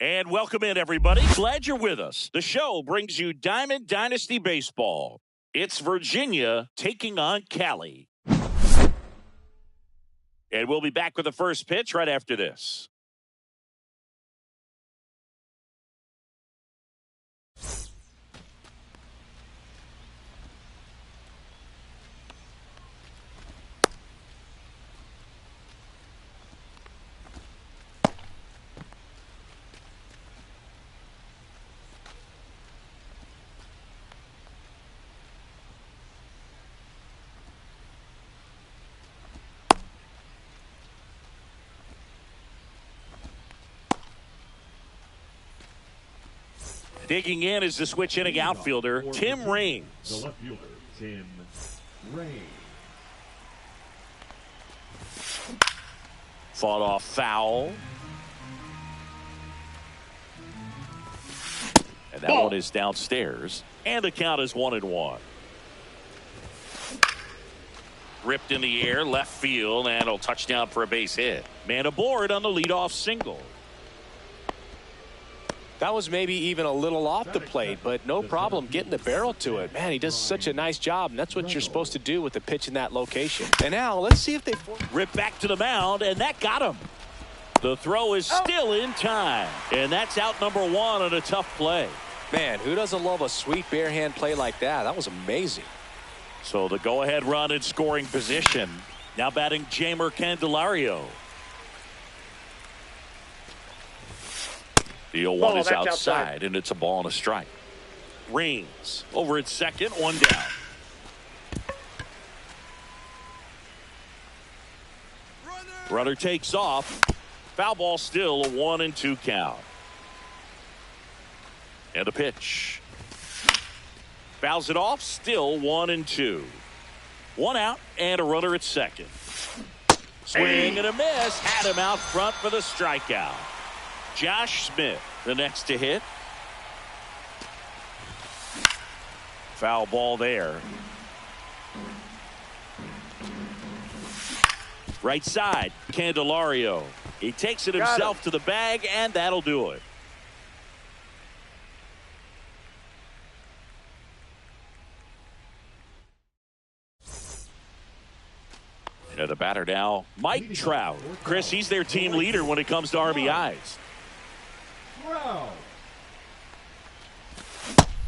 And welcome in, everybody. Glad you're with us. The show brings you Diamond Dynasty Baseball. It's Virginia taking on Cali. And we'll be back with the first pitch right after this. Digging in is the switch inning outfielder, Tim Raines. The left fielder, Tim Raines. Fought off foul. And that one is downstairs. And the count is 1-1. Ripped in the air, left field, and it'll touchdown for a base hit. Man aboard on the leadoff single. That was maybe even a little off the plate, but no problem getting the barrel to it. Man, he does such a nice job, and that's what you're supposed to do with the pitch in that location. And now, let's see if they... Rip back to the mound, and that got him. The throw is still in time, and that's out number one on a tough play. Man, who doesn't love a sweet bare hand play like that? That was amazing. So the go-ahead run in scoring position. Now batting Jeimer Candelario. The 0-1 is outside, and it's a ball and a strike. Raines over at second, one down. Runner takes off. Foul ball still, a 1-2 count. And a pitch. Fouls it off, still 1-2. One out and a runner at second. Swing and a miss. Had him out front for the strikeout. Josh Smith, the next to hit. Foul ball there. Right side, Candelario. He takes it himself to the bag, and that'll do it. And the batter now, Mike Trout. Chris, he's their team leader when it comes to RBIs.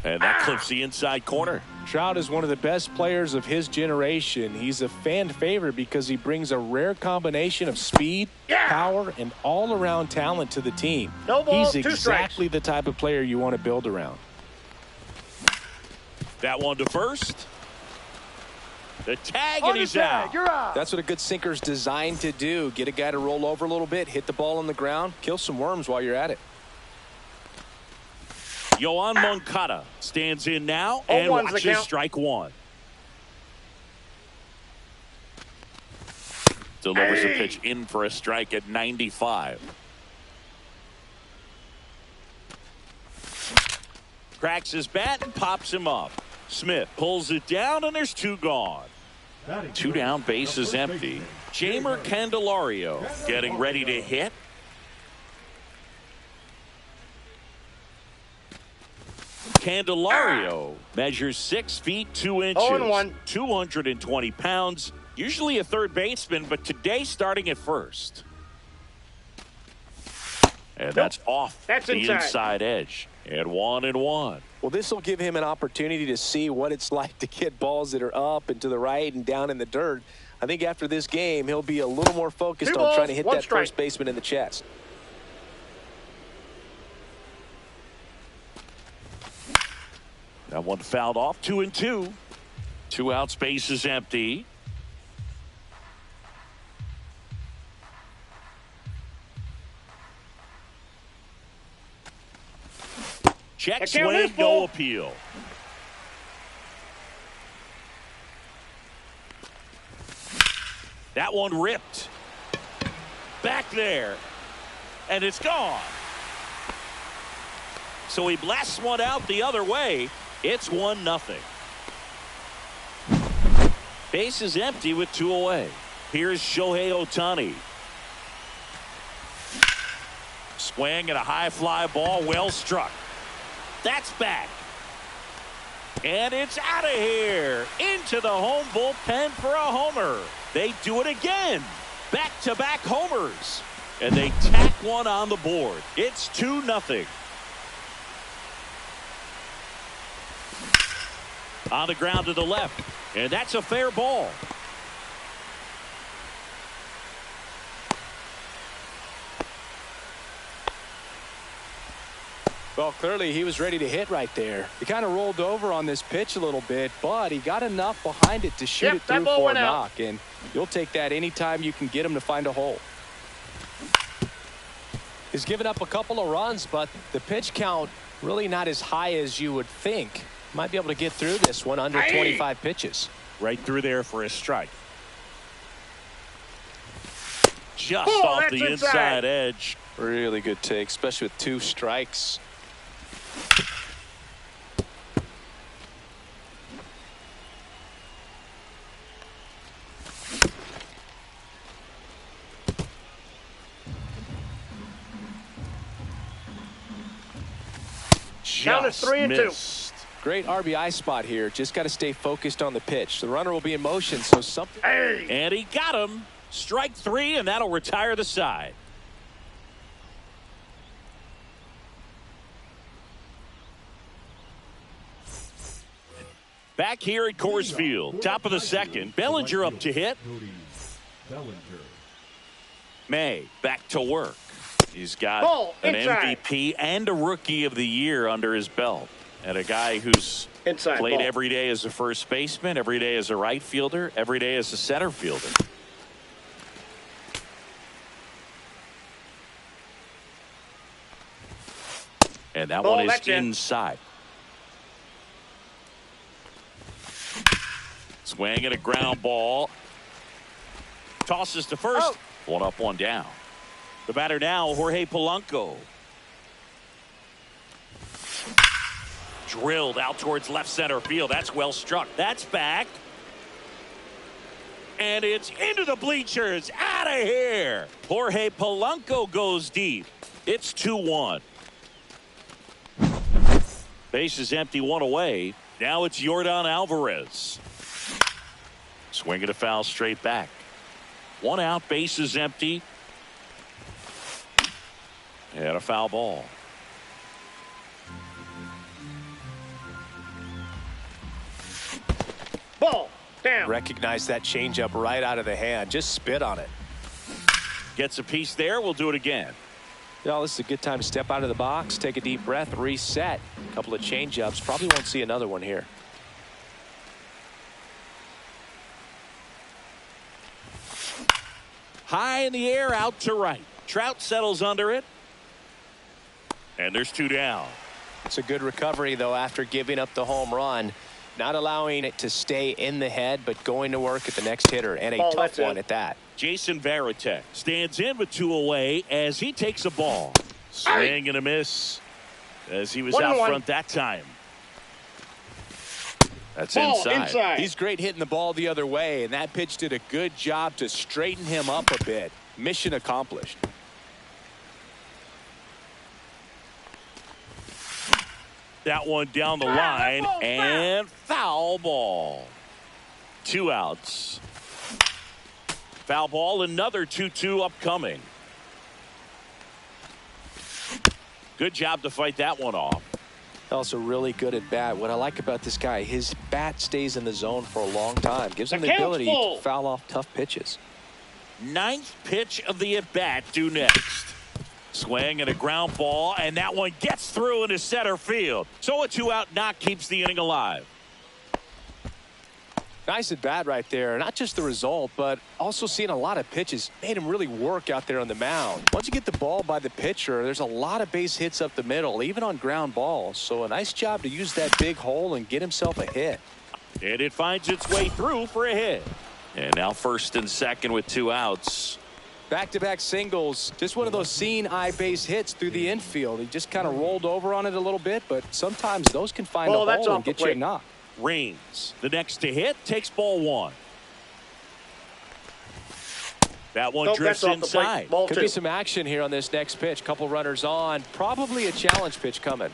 And that clips the inside corner. Trout is one of the best players of his generation. He's a fan favorite because he brings a rare combination of speed, power, and all-around talent to the team. No ball, He's exactly the type of player you want to build around. That one to first. The tag, and he's out. That's what a good sinker's designed to do. Get a guy to roll over a little bit, hit the ball on the ground, kill some worms while you're at it. Yoan Moncada stands in now and watches strike one. Delivers a pitch in for a strike at 95. Cracks his bat and pops him up. Smith pulls it down, and there's two gone. Two down, base is empty. Jeimer Candelario getting ready to hit. Candelario measures 6 feet 2 inches, 220 pounds, usually a third baseman, but today starting at first. And that's off the inside edge. And 1-1. Well, this will give him an opportunity to see what it's like to get balls that are up and to the right and down in the dirt. I think after this game, he'll be a little more focused on trying to hit that first baseman in the chest. That one fouled off, 2-2. 2 outs, base is empty. Check swing, no appeal. That one ripped. Back there. And it's gone. So he blasts one out the other way. It's 1-0. Base is empty with 2 away. Here's Shohei Ohtani. Swing and a high fly ball, well struck. That's back. And it's out of here. Into the home bullpen for a homer. They do it again. Back-to-back homers. And they tack one on the board. It's 2-0. On the ground to the left. And that's a fair ball. Well, clearly he was ready to hit right there. He kind of rolled over on this pitch a little bit, but he got enough behind it to shoot it through for a knock. And you'll take that anytime you can get him to find a hole. He's given up a couple of runs, but the pitch count really not as high as you would think. Might be able to get through this one under 25 pitches. Right through there for a strike. Just off the inside edge. Really good take, especially with 2 strikes. Count is 3-2. Great RBI spot here. Just got to stay focused on the pitch. The runner will be in motion, so something. And he got him. Strike 3, and that'll retire the side. Back here at Coors Field, top of the second. Bellinger up to hit. May back to work. He's got an MVP and a Rookie of the Year under his belt. And a guy who's played every day as a first baseman, every day as a right fielder, every day as a center fielder. And that one is inside. Swing and a ground ball. Tosses to first. One up, one down. The batter now, Jorge Polanco. Drilled out towards left center field. That's well struck. That's back. And it's into the bleachers. Out of here. Jorge Polanco goes deep. It's 2-1. Base is empty, one away. Now it's Yordan Alvarez. Swinging a foul straight back. One out, base is empty. And a foul ball. Ball down. Recognize that changeup right out of the hand. Just spit on it. Gets a piece there. We'll do it again. Well, this is a good time to step out of the box, take a deep breath, reset. A couple of changeups. Probably won't see another one here. High in the air, out to right. Trout settles under it. And there's 2 down. It's a good recovery, though, after giving up the home run. Not allowing it to stay in the head, but going to work at the next hitter. And a tough one at that. Jason Varitek stands in with 2 away as he takes a ball. Swing and a miss as he was out front that time. That's inside. He's great hitting the ball the other way, and that pitch did a good job to straighten him up a bit. Mission accomplished. That one down the line, and foul ball. 2 outs. Foul ball, another 2-2 upcoming. Good job to fight that one off. Also really good at bat. What I like about this guy, his bat stays in the zone for a long time. Gives him the ability to foul off tough pitches. 9th pitch of the at-bat due next. Swing and a ground ball, and that one gets through into center field. So a 2-out knock keeps the inning alive. Nice at bat right there. Not just the result, but also seeing a lot of pitches. Made him really work out there on the mound. Once you get the ball by the pitcher, there's a lot of base hits up the middle, even on ground balls. So a nice job to use that big hole and get himself a hit. And it finds its way through for a hit. And now first and second with 2 outs. Back-to-back singles. Just one of those seeing eye base hits through the infield. He just kind of rolled over on it a little bit, but sometimes those can find a hole and get you a knock. Raines, the next to hit, takes ball 1. That one Nope, drifts that's off the plate. inside. Ball Could two. be some action here on this next pitch. Couple runners on. Probably a challenge pitch coming.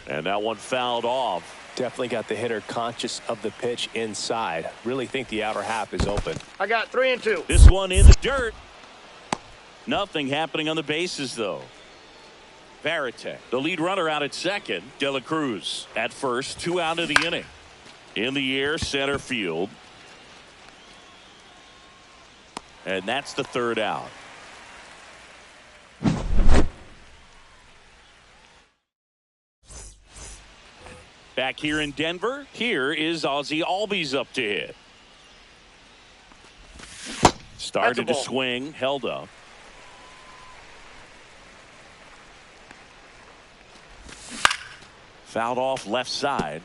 And that one fouled off. Definitely got the hitter conscious of the pitch inside. Really think the outer half is open. I got 3 and 2. This one in the dirt. Nothing happening on the bases, though. Varitek, the lead runner, out at second. De La Cruz at first. 2 out of the inning. In the air, center field. And that's the 3rd out. Back here in Denver, here is Ozzie Albies up to hit. Started to swing, held up. Fouled off left side.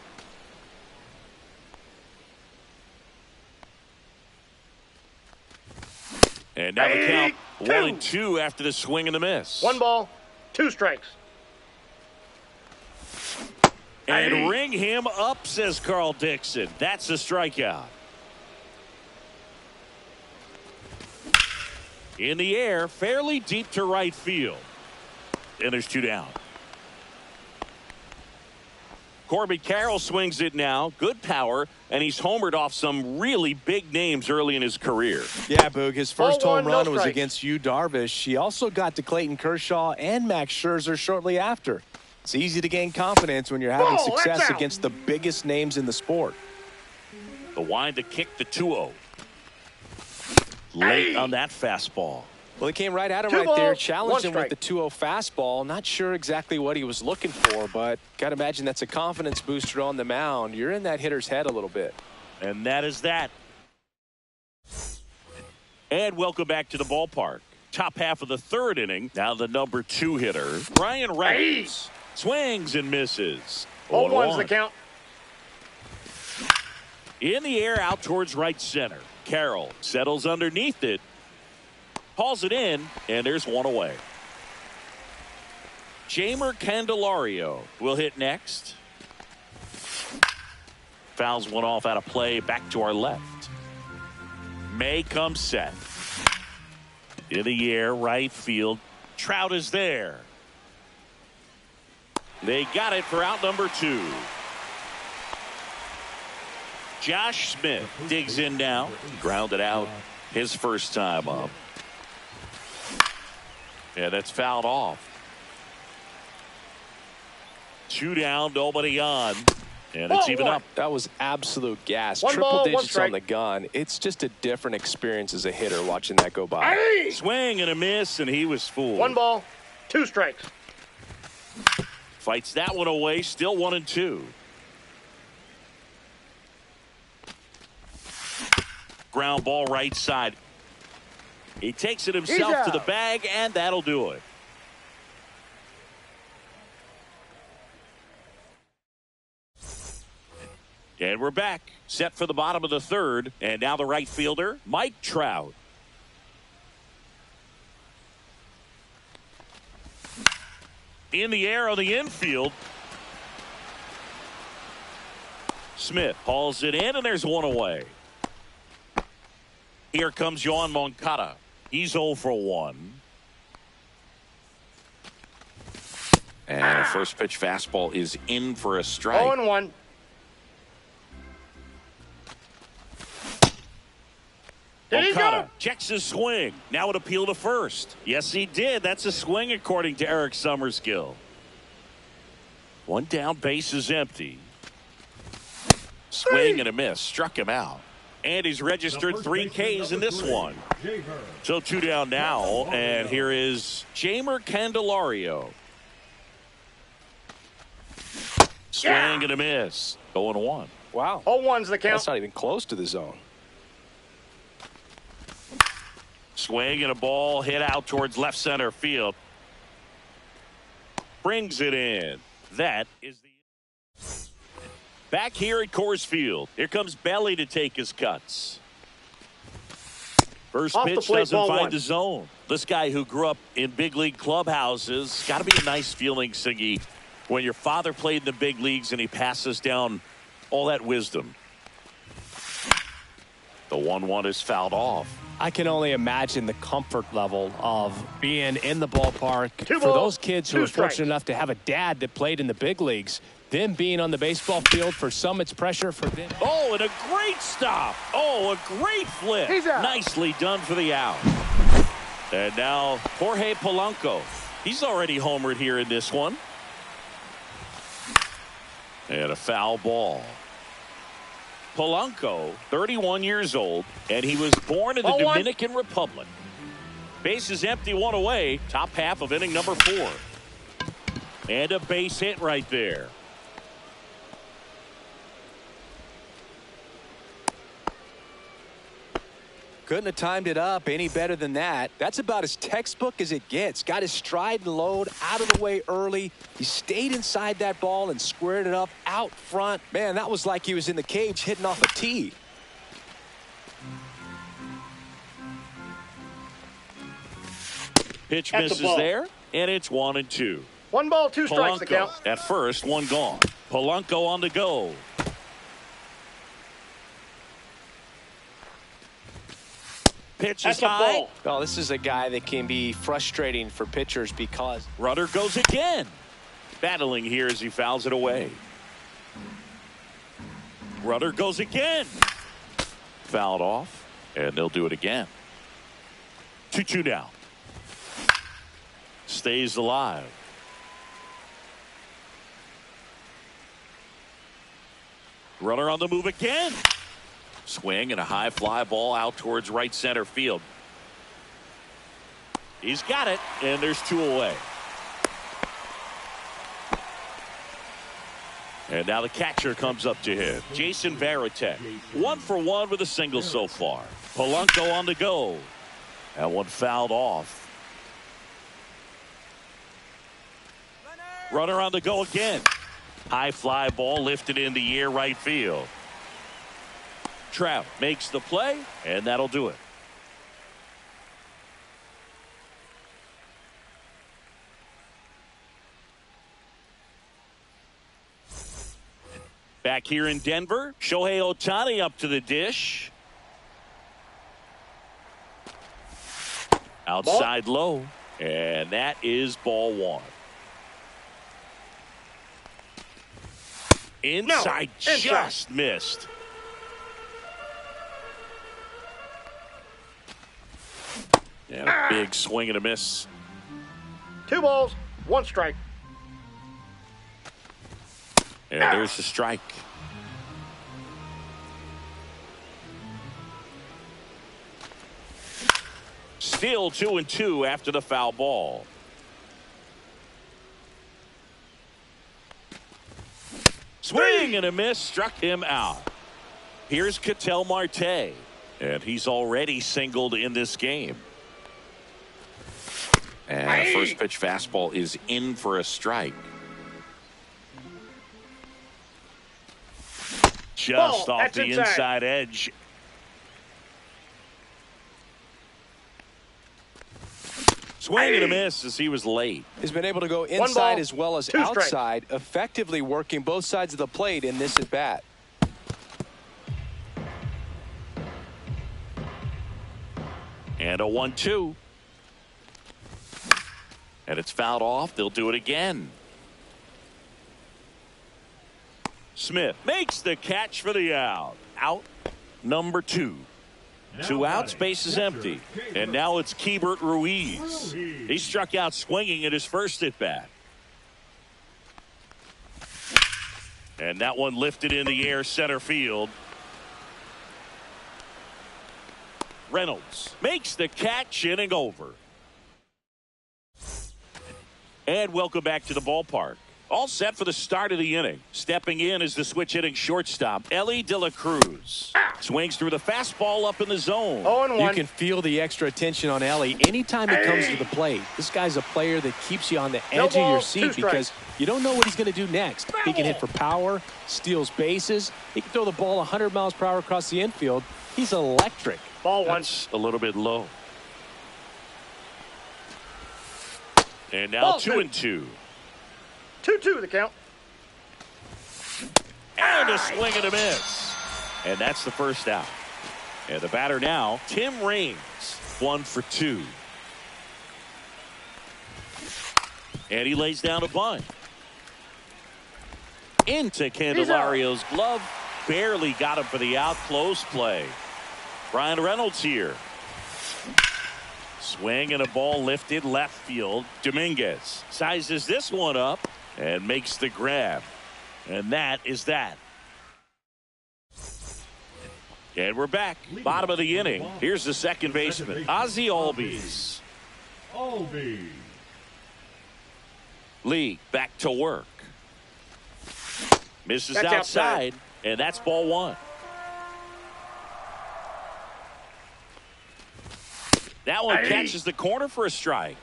And now the count 1-2 after the swing and the miss. 1 ball, 2 strikes. And ring him up, says Carl Dixon. That's a strikeout. In the air, fairly deep to right field. And there's 2 down. Corbin Carroll swings it now. Good power, and he's homered off some really big names early in his career. Yeah, Boog, his first Ball home one, run no was strikes. against Yu Darvish. He also got to Clayton Kershaw and Max Scherzer shortly after. It's easy to gain confidence when you're having Ball, that's success out. against the biggest names in the sport. The wind to kick the 2-0. Late on that fastball. Well, he came right at him 2 right there, balls, challenged 1 him with strike. the 2-0 fastball. Not sure exactly what he was looking for, but got to imagine that's a confidence booster on the mound. You're in that hitter's head a little bit. And that is that. And welcome back to the ballpark. Top half of the 3rd inning. Now the number 2 hitter, Brian Reynolds. Swings and misses. Ball 0-1. one's the count. In the air, out towards right center. Carroll settles underneath it. Hauls it in, and there's 1 away. Jeimer Candelario will hit next. Fouls one off out of play, back to our left. May comes set. In the air, right field. Trout is there. They got it for out number 2. Josh Smith digs in now. Grounded out his first time up. Yeah, that's fouled off. 2 down, nobody on. And it's even up. That was absolute gas. 1 Triple ball, 1 digits strike. on the gun. It's just a different experience as a hitter watching that go by. Swing and a miss, and he was fooled. 1 ball, 2 strikes. Fights that one away, still 1-2. Ground ball right side. He takes it himself to the bag, and that'll do it. And we're back, set for the bottom of the 3rd, and now the right fielder, Mike Trout. In the air on the infield. Smith hauls it in, and there's 1 away. Here comes Yoan Moncada. He's 0 for 1. And a first pitch fastball is in for a strike. 0 and 1. Did he Moncada go? checks his swing. Now an appeal to first. Yes, he did. That's a swing according to Eric Summerskill. 1 down, base is empty. Swing and a miss. Struck him out. And he's registered 3 Ks in this one. So 2 down now. And here is Jeimer Candelario. Swing and a miss. 0-1. Wow. 0-1's the count. That's not even close to the zone. Swing and a ball hit out towards left center field. Brings it in. That is the... Back here at Coors Field. Here comes Belly to take his cuts. First Off the pitch plate, doesn't ball find 1. the zone. This guy who grew up in big league clubhouses, got to be a nice feeling, Siggy, when your father played in the big leagues and he passes down all that wisdom. The 1-1 is fouled off. I can only imagine the comfort level of being in the ballpark Two for balls, those kids who two are strikes. fortunate enough to have a dad that played in the big leagues. Them being on the baseball field, for some it's pressure, for them. Oh, and a great stop. Oh, a great flip. He's out. Nicely done for the out. And now Jorge Polanco. He's already homered here in this one. And a foul ball. Polanco, 31 years old, and he was born in the Ball one. Dominican Republic. Bases empty, one away. Top half of inning number 4. And a base hit right there. Couldn't have timed it up any better than that. That's about as textbook as it gets. Got his stride and load out of the way early. He stayed inside that ball and squared it up out front. Man, that was like he was in the cage hitting off a tee. Pitch At the misses ball. there, and it's 1-2. 1 ball, 2 strikes the count. Polanco at first, 1 gone. Polanco on the go. Pitch is That's a high. ball. Well, this is a guy that can be frustrating for pitchers because Rudder goes again. Battling here as he fouls it away. Rudder goes again. Fouled off, and they'll do it again. 2-2 now. Stays alive. Runner on the move again. Swing and a high fly ball out towards right center field. He's got it, and there's 2 away. And now the catcher comes up to him. Jason Varitek. 1 for 1 with a single so far. Polanco on the go. That one fouled off. Runner on the go again. High fly ball lifted in the air right field. Trout makes the play, and that'll do it. Back here in Denver, Shohei Ohtani up to the dish. Outside low, and that is ball 1. Inside, just missed. And a big swing and a miss. 2 balls, 1 strike. And there's the strike. Still 2-2 after the foul ball. Swing and a miss, struck him out. Here's Ketel Marte, and he's already singled in this game. And the first pitch fastball is in for a strike. Just Ball, off that's the inside edge. Swing and a miss as he was late. he's been able to go ball, inside as well as 2 strikes. outside, effectively working both sides of the plate in this at bat. And a 1-2. And it's fouled off. They'll do it again. Smith makes the catch for the out. Out number 2. 2 outs, base is empty. And now it's Keibert Ruiz. He struck out swinging at his first at bat. And that one lifted in the air center field. Reynolds makes the catch, inning over. And welcome back to the ballpark. All set for the start of the inning. Stepping in is the switch hitting shortstop, Elly De La Cruz. Swings through the fastball up in the zone. 0-1. You can feel the extra attention on Elly anytime he comes to the plate. This guy's a player that keeps you on the No edge of your balls, 2 seat strikes. because you don't know what he's going to do next. He can hit for power, steals bases. He can throw the ball 100 miles per hour across the infield. He's electric. Ball 1. That's a little bit low. And now Ball 2-2. 2-2 the count. And a swing and a miss. And that's the first out. And the batter now, Tim Raines, 1 for 2. And he lays down a bunt. Into Candelario's glove. Barely got him for the out. Close play. Brian Reynolds here. Swing and a ball lifted left field. Dominguez sizes this one up and makes the grab. And that is that. And we're back. Bottom of the inning. Here's the second baseman, Ozzie Albies. Albies. Lee back to work. Misses That's outside, and that's ball 1. That one catches the corner for a strike.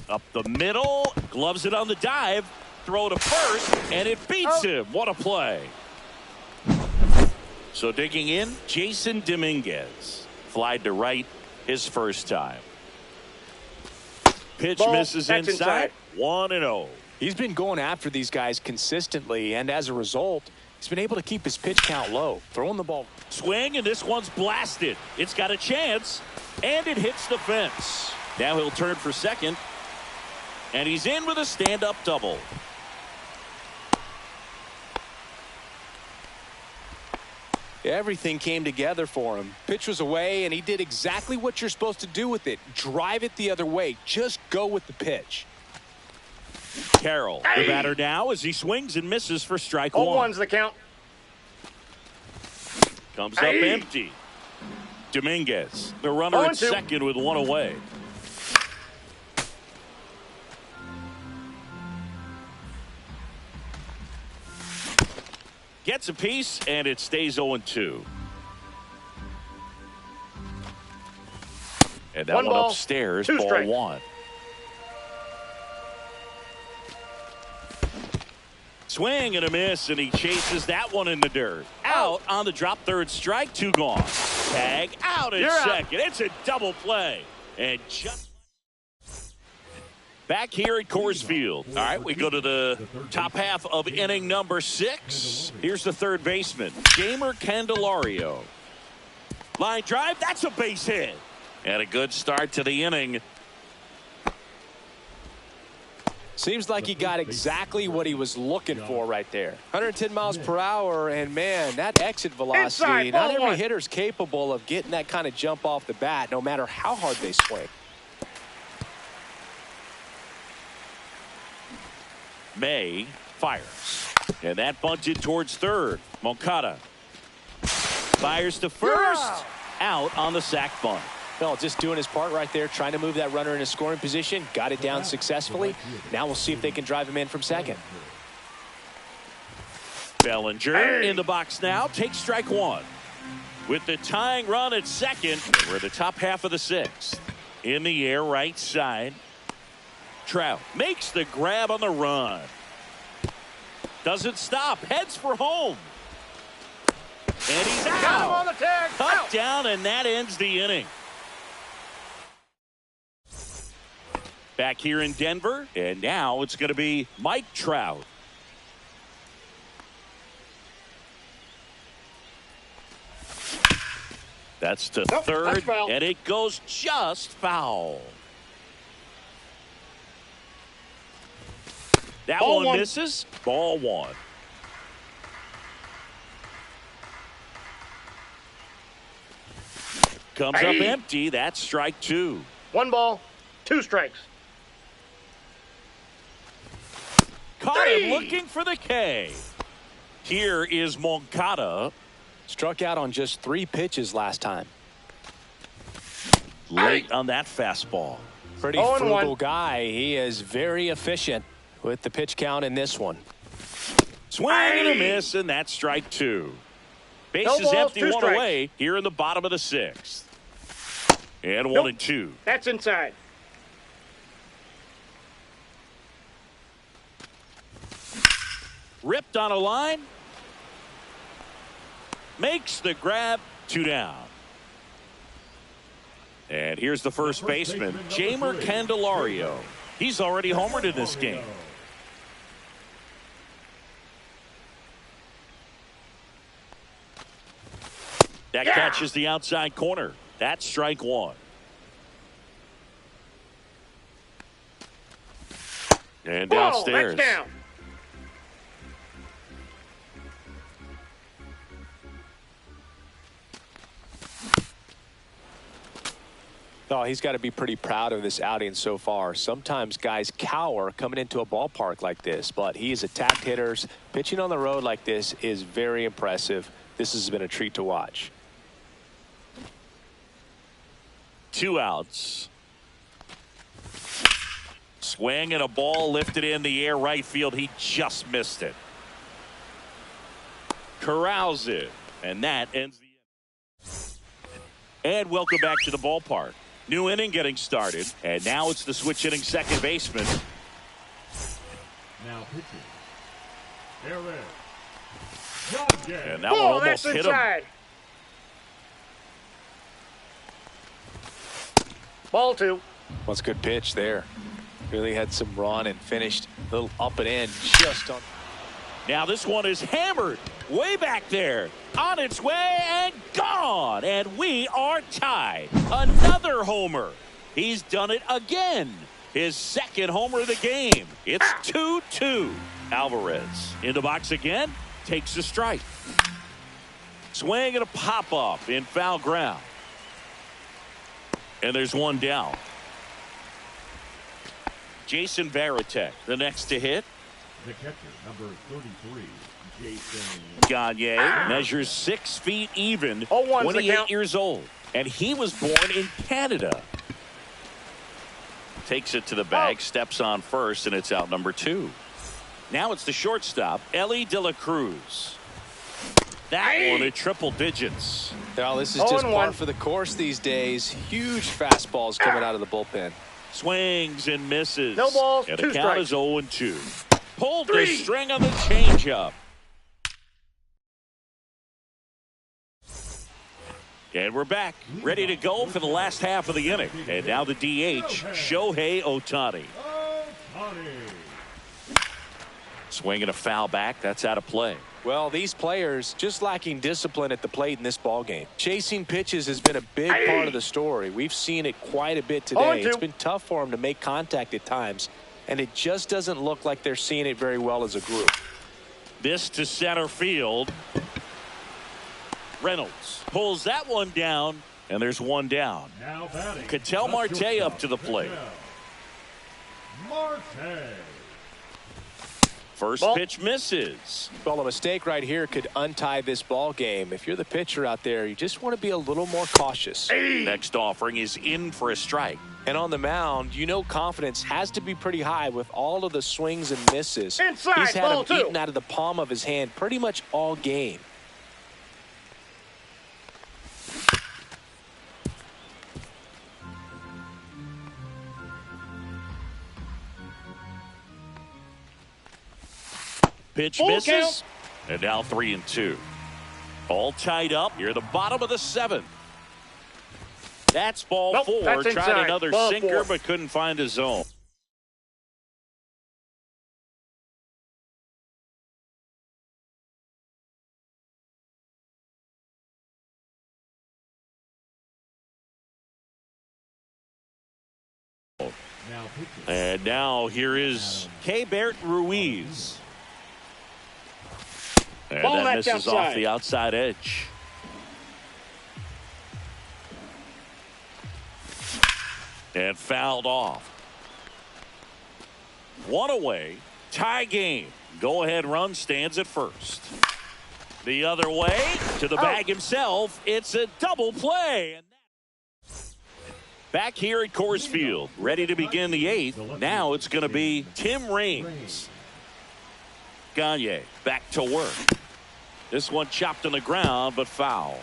Up the middle, gloves it on the dive, throw to first, and it beats him. What a play. So digging in, Jason Dominguez. Flied to right his first time. Pitch Ball, misses that's inside. inside. 1-0. He's been going after these guys consistently, and as a result, he's been able to keep his pitch count low. Throwing the ball. Swing, and this one's blasted. It's got a chance, and it hits the fence. Now he'll turn for second, and he's in with a stand-up double. Everything came together for him. Pitch was away, and he did exactly what you're supposed to do with it. Drive it the other way. Just go with the pitch. Carroll, the batter now as he swings and misses for strike 1. 0-1's the count. Comes up empty. Dominguez, the runner at 0-2. second with 1 away. Gets a piece, and it stays 0-2. And that one ball, upstairs, 2 ball strikes. 1. Swing and a miss, and he chases that one in the dirt. Out on the drop, third strike, 2 gone. Tag out at You're out. second. It's a double play. And just back here at Coors Field. All right, we go to the top half of inning number 6. Here's the third baseman, Jeimer Candelario. Line drive, that's a base hit. And a good start to the inning. Seems like he got exactly what he was looking for right there. 110 miles per hour, and man, that exit velocity, Inside, not ball every 1. hitter's capable of getting that kind of jump off the bat, no matter how hard they swing. May fires. And that bunted towards third. Moncada fires to first. Out on the sac bunt. Well, just doing his part right there, trying to move that runner in a scoring position. Got it down successfully. Now we'll see if they can drive him in from second. Bellinger in the box now. Takes strike 1. With the tying run at second, we're at the top half of the 6th. In the air, right side. Trout makes the grab on the run. Doesn't stop. Heads for home. And he's Got him on out. the tag. Cut Out. down, and that ends the inning. Back here in Denver, and now it's going to be Mike Trout. That's to Nope, third, that's foul. and it goes just foul. That Ball one 1. misses. Ball 1. Comes up empty. That's strike 2. 1 ball, 2 strikes. Caught him looking for the K. Here is Moncada. Struck out on just 3 pitches last time. Late on that fastball. Pretty 0-1. frugal guy. He is very efficient with the pitch count in this one. Swing and a miss, and that's strike 2. Base No is balls, empty, 2 1 strikes. away here in the bottom of the 6th. And 1 Nope. and 2. That's inside. Ripped on a line. Makes the grab. 2 down. And here's the first baseman, Jeimer Candelario. He's already homered in this game. That catches the outside corner. That's strike one. And downstairs. That's down. Oh, he's got to be pretty proud of this outing so far. Sometimes guys cower coming into a ballpark like this, but he's attacked hitters. Pitching on the road like this is very impressive. This has been a treat to watch. 2 outs. Swing and a ball lifted in the air right field. He just missed it. Corrals it. And that ends the inning. And welcome back to the ballpark. New inning getting started. And now it's the switch hitting second baseman. Now pitching. Eric Johnson. And that one almost hit him. Ball 2. What's a good pitch there. Really had some run and finished a little up and in just on. Now this one is hammered way back there. On its way and gone. And we are tied. Another homer. He's done it again. His second homer of the game. It's 2-2. Alvarez in the box again. Takes a strike. Swing and a pop up in foul ground. And there's one down. Jason Varitek, the next to hit. The catcher, number 33, Jason Gagne measures 6 feet even, 0-1's the 28 count. years old. And he was born in Canada. Takes it to the bag, steps on first, and it's out number 2. Now it's the shortstop, Ellie De La Cruz. That one at triple digits. Well, this is just 0-1. par for the course these days. Huge fastballs coming out of the bullpen. Swings and misses. No balls, and 2 the count strikes. is 0-2. Pulled the string on the changeup. And we're back, ready to go for the last half of the inning. And now the DH, Shohei Ohtani. Swinging a foul back. That's out of play. Well, these players just lacking discipline at the plate in this ballgame. Chasing pitches has been a big part of the story. We've seen it quite a bit today. It's been tough for them to make contact at times, and it just doesn't look like they're seeing it very well as a group. This to center field. Reynolds pulls that one down, and there's one down. Now batting. Ketel Marte up to the plate. Marte. First Ball. pitch misses. Well, a mistake right here could untie this ball game. If you're the pitcher out there, you just want to be a little more cautious. Next offering is in for a strike. And on the mound, you know confidence has to be pretty high with all of the swings and misses. Inside, He's had ball them 2. eaten out of the palm of his hand pretty much all game. Pitch Full misses. count. And now 3-2. All tied up. You're the bottom of the 7th. That's ball Nope, 4. that's Tried inside. another Ball sinker, 4. but couldn't find a zone. Now pitching. And now here is Keibert Ruiz. And Ball that that's misses off outside. the outside edge. And fouled off. One away. Tie game. Go ahead run stands at first. The other way to the bag himself. It's a double play. And back here at Coors Field, ready to begin the 8th. Now it's going to be Tim Raines. Gagne back to work. This one chopped on the ground, but foul.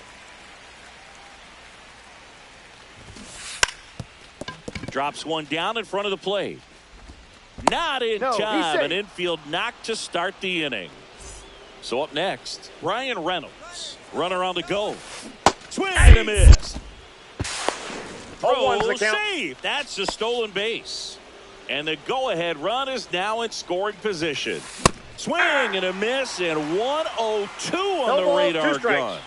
Drops one down in front of the plate. Not in No, he's time. safe. An infield knock to start the inning. So up next, Ryan Reynolds. Runner on the go. Swing and a miss. 0-1's the Throw count. save. That's a stolen base. And the go-ahead run is now in scoring position. Swing and a miss, and 1-0-2 on No the ball, radar 2 strikes. gun.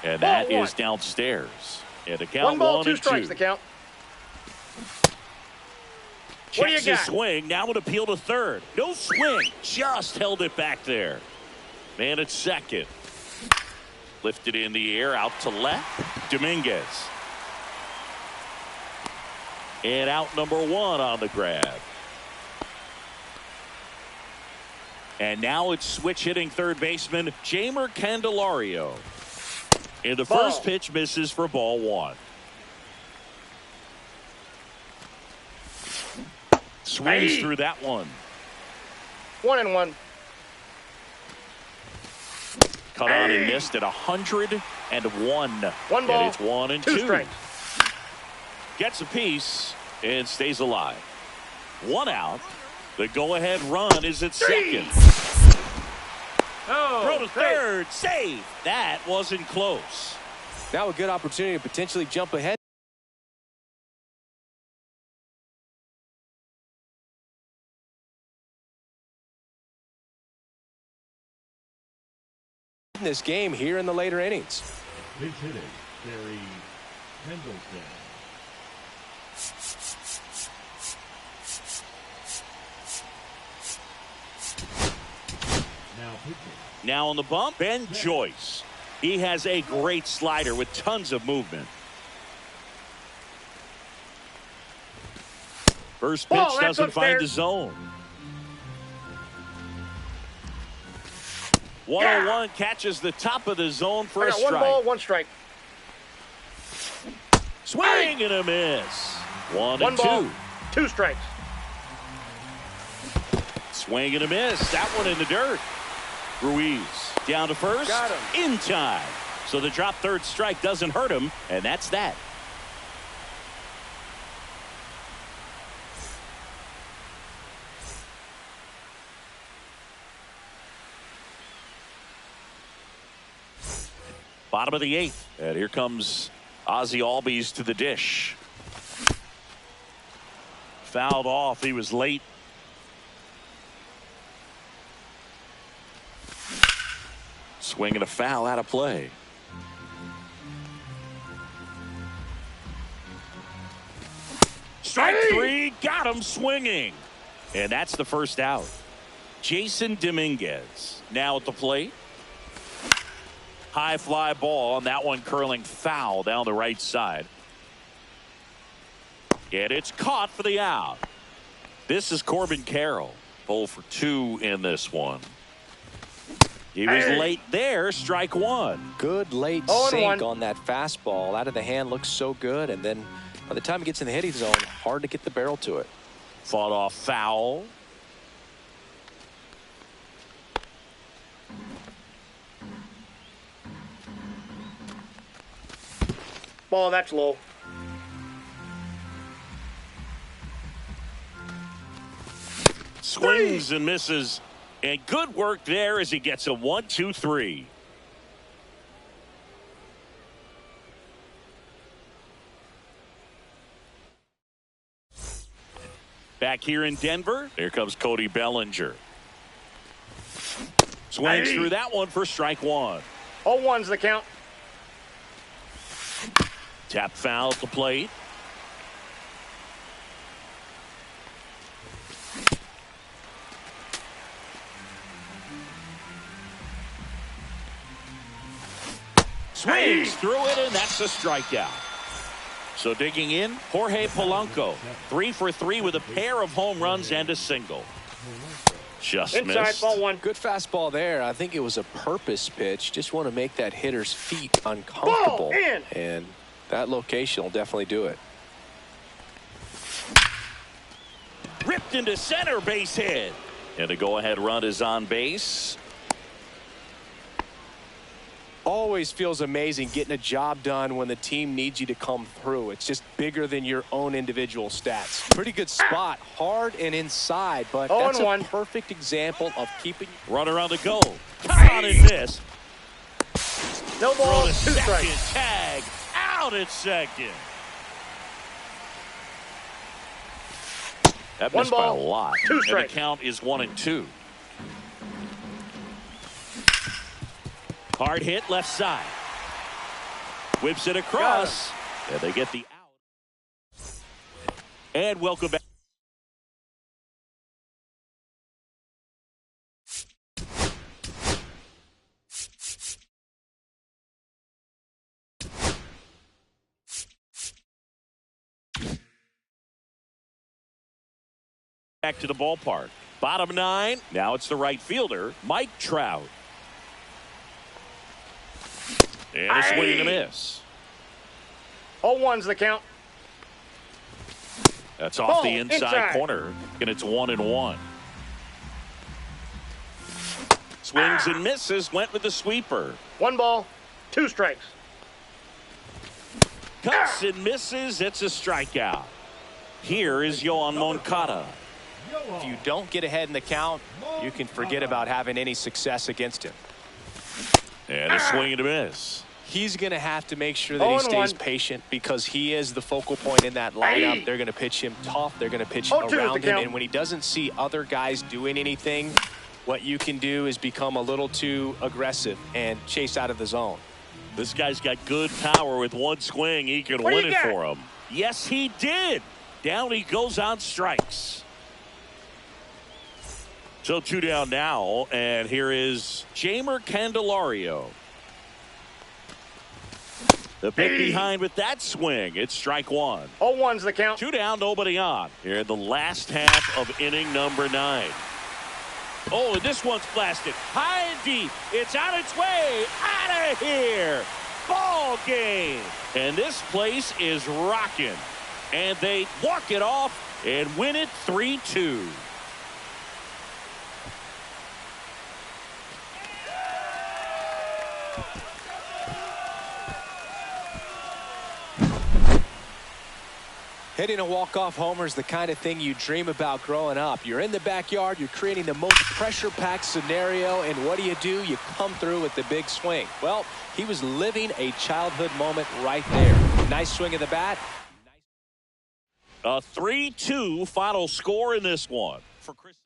And Ball that one. is downstairs. And the count One ball, 1 two and strikes. 2. The count. What do you Checks his got? swing. Now an appeal to third. No swing. Just held it back there. Man at second. Lifted in the air out to left. Dominguez. And out number 1 on the grab. And now it's switch hitting third baseman Jeimer Candelario. And the Ball. first pitch misses for ball 1. Swings through that one. 1-1. Cut on and missed at 101. One ball, And it's 1 and 2. two strikes. Gets a piece and stays alive. 1 out. The go-ahead run is at second. Oh, Throw to third. Save. That wasn't close. Now a good opportunity to potentially jump ahead. In this game here in the later innings. Base hitting, Barry Pendleton. Now pitching. Now on the bump, Ben Joyce. He has a great slider with tons of movement. First pitch Ball, that's doesn't find upstairs. the zone. 101 catches the top of the zone for I a got 1 strike. ball, 1 strike. Swing and a miss. 1 1 and ball, 2. 2 strikes. Swing and a miss. That one in the dirt. Ruiz down to first. Got him. In time. So the drop third strike doesn't hurt him, and that's that. Bottom of the 8th. And here comes Ozzie Albies to the dish. Fouled off. He was late. Swing and a foul out of play. Strike 3. Got him swinging. And that's the first out. Jason Dominguez now at the plate. High fly ball, and that one curling foul down the right side. And it's caught for the out. This is Corbin Carroll. 0 for 2 in this one. He was late there. Strike 1. Good late 0-1. sink on that fastball. Out of the hand looks so good, and then by the time it gets in the hitting zone, hard to get the barrel to it. Fought off foul. Ball, that's low. Swings and misses. And good work there as he gets a 1, 2, 3. Back here in Denver, here comes Cody Bellinger. Swings through that one for strike 1. 0-1's the count. Tap foul at the plate. Swings through it, and that's a strikeout. So digging in, Jorge Polanco. 3 for 3 with a pair of home runs and a single. Just Inside, missed. ball 1. Good fastball there. I think it was a purpose pitch. Just want to make that hitter's feet uncomfortable. Ball in. And that location will definitely do it. Ripped into center, base hit. And the go-ahead run is on base. Always feels amazing getting a job done when the team needs you to come through. It's just bigger than your own individual stats. Pretty good spot, hard and inside, but that's a 0-1. perfect example of keeping. Runner on the go. Cut on and miss. No Throw ball, to 2 second. strikes. Tag. Out at second. That One missed by a ball, lot. 2 And the strikes. count is 1 and 2. Hard hit left side. Whips it across. And they get the out. And welcome back. Back to the ballpark. Bottom 9. Now it's the right fielder, Mike Trout. And a swing and a miss. 0-1's the count. That's off the Ball, inside corner, and it's 1-1. Swings and misses, went with the sweeper. 1 ball, 2 strikes. Cuts and misses, it's a strikeout. Here is Yoan Moncada. If you don't get ahead in the count, you can forget about having any success against him. And a swing and a miss. He's going to have to make sure that he stays 0-1. patient because he is the focal point in that lineup. They're going to pitch him tough. They're going to pitch 0-2 is the around him. count. And when he doesn't see other guys doing anything, what you can do is become a little too aggressive and chase out of the zone. This guy's got good power. With one swing, he can What do win you it got? for him. Yes, he did. Down he goes on strikes. So 2 down now, and here is Jeimer Candelario. The pick behind with that swing. It's strike 1. 0-1's the count. 2 down, nobody on. Here in the last half of inning number 9. Oh, and this one's blasted high and deep. It's on its way out of here. Ball game. And this place is rocking. And they walk it off and win it 3-2. Hitting a walk-off homer is the kind of thing you dream about growing up. You're in the backyard, you're creating the most pressure-packed scenario, and what do? You come through with the big swing. Well, he was living a childhood moment right there. Nice swing of the bat. A 3-2 final score in this one for Chris.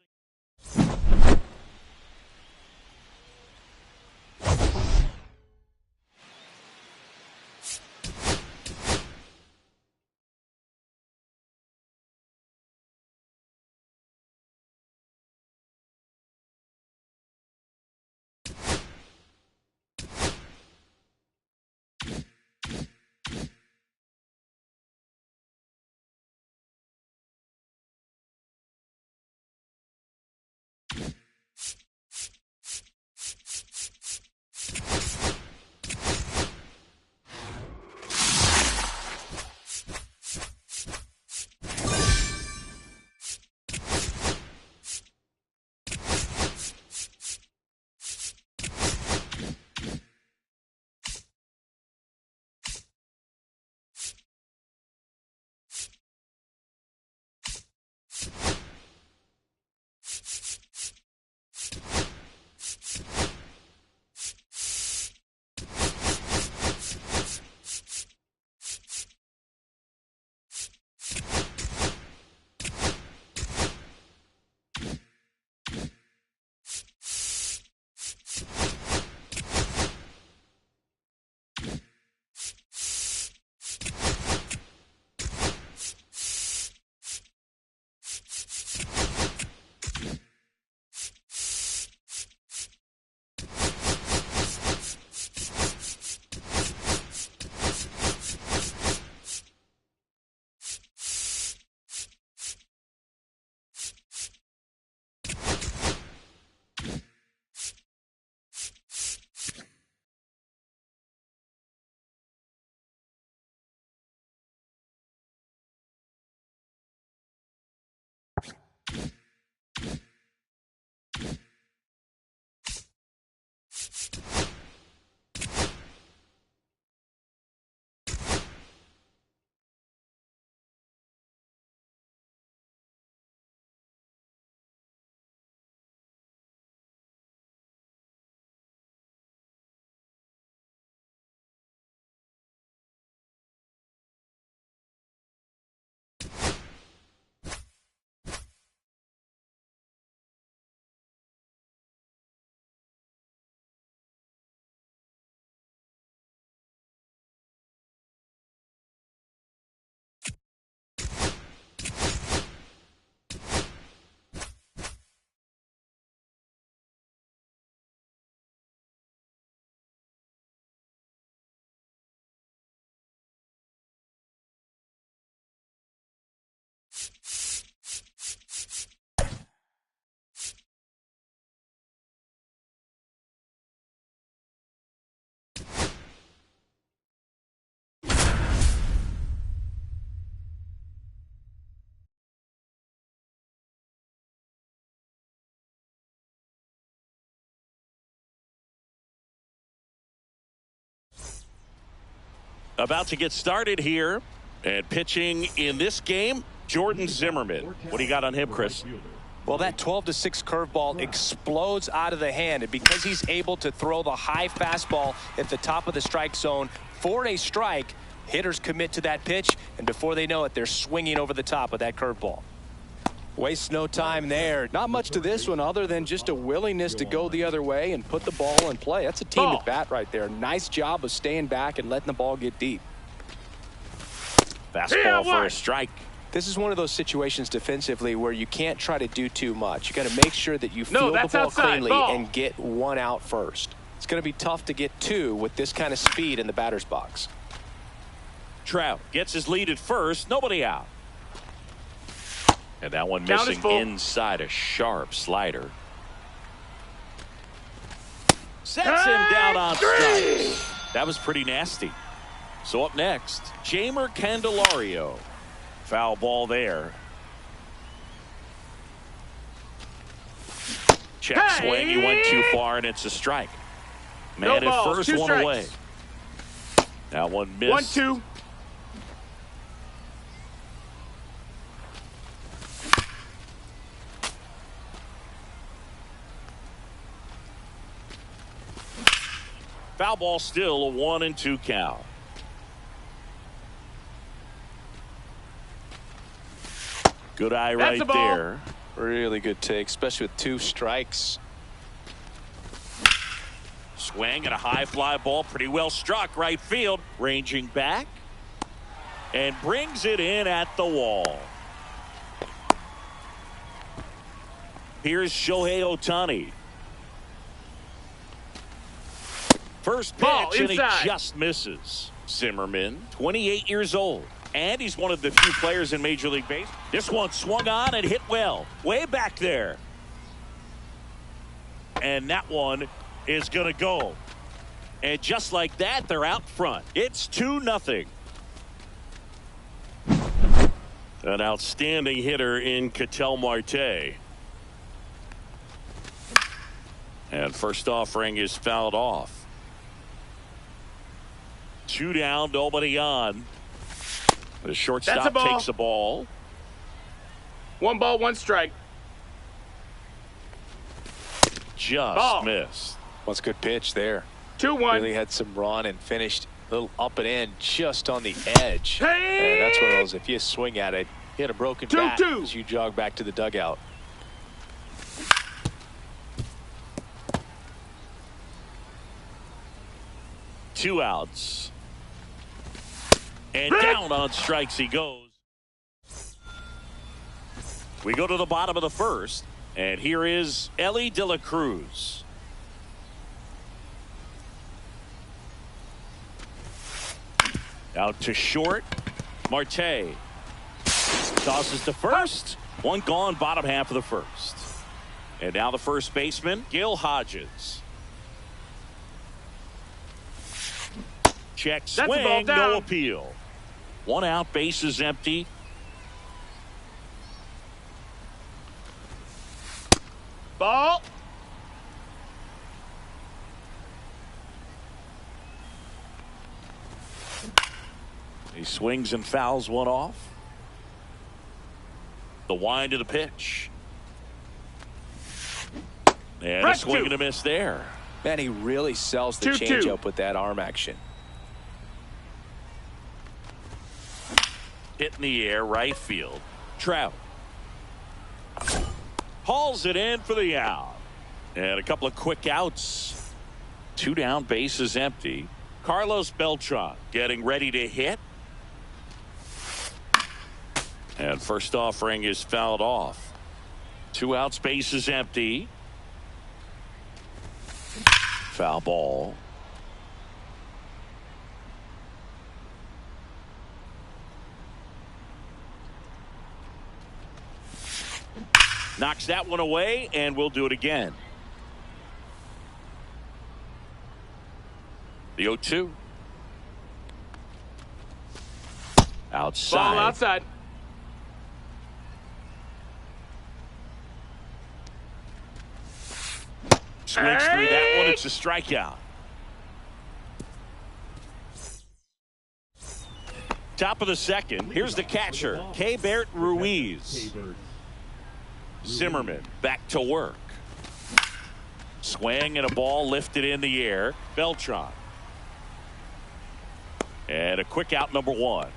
About to get started here. And pitching in this game, Jordan Zimmermann. What do you got on him, Chris? Well, that 12-6 curveball explodes out of the hand, and because he's able to throw the high fastball at the top of the strike zone for a strike, hitters commit to that pitch, and before they know it, they're swinging over the top of that curveball. Wastes no time there. Not much to this one other than just a willingness to go the other way and put the ball in play. That's a team at bat right there. Nice job of staying back and letting the ball get deep. Fastball for a strike. This is one of those situations defensively where you can't try to do too much. You got to make sure that you field the ball cleanly and get one out first. It's going to be tough to get two with this kind of speed in the batter's box. Trout gets his lead at first. Nobody out. And that one missing inside a sharp slider. Sets him down on strikes. That was pretty nasty. So up next, Jeimer Candelario. Foul ball there. Check swing. He went too far, and it's a strike. Man at first, one away. That one missed. 1-2. Foul ball, still a 1-2 count. Good eye right there. Really good take, especially with two strikes. Swing and a high fly ball, pretty well struck right field. Ranging back and brings it in at the wall. Here's Shohei Ohtani. First pitch, and he just misses. Zimmermann, 28 years old. And he's one of the few players in Major League Baseball. This one swung on and hit well. Way back there. And that one is going to go. And just like that, they're out front. It's 2-0. An outstanding hitter in Ketel Marte. And first offering is fouled off. 2 down, nobody on. The shortstop takes a ball. 1 ball, 1 strike. Just missed. What's a good pitch there. 2-1. Really had some run and finished a little up and in just on the edge. And that's one of those, if you swing at it, you had a broken bat as you jog back to the dugout. Two outs. And down on strikes he goes. We go to the bottom of the first. And here is Elly De La Cruz. Out to short. Marte. Tosses to first. One gone, bottom half of the first. And now the first baseman, Gil Hodges. Check swing, no appeal. 1 out, bases empty. Ball. He swings and fouls one off. The wind of the pitch. And a swing and a miss there. Man, he really sells the changeup with that arm action. Hit in the air, right field. Trout hauls it in for the out. And a couple of quick outs. 2 down, bases empty. Carlos Beltran getting ready to hit. And first offering is fouled off. 2 outs, bases empty. Foul ball. Knocks that one away, and we'll do it again. The 0-2. Outside. Ball outside. Swings through that one. It's a strikeout. Top of the second. Here's the catcher, Keibert Ruiz. Zimmerman back to work. Swing and a ball lifted in the air. Beltran. And a quick out, number one.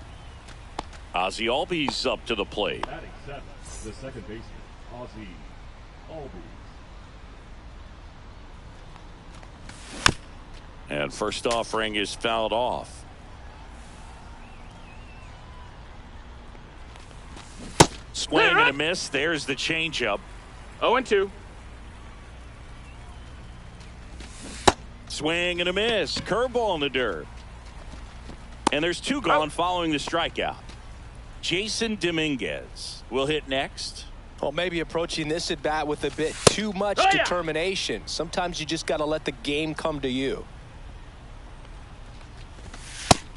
Ozzie Albies up to the plate. Batting seventh, the second baseman, Ozzie Albies. And first offering is fouled off. Swing and a miss. There's the changeup. 0-2. Swing and a miss. Curveball in the dirt. And there's two gone following the strikeout. Jason Dominguez will hit next. Well, maybe approaching this at bat with a bit too much determination. Sometimes you just got to let the game come to you.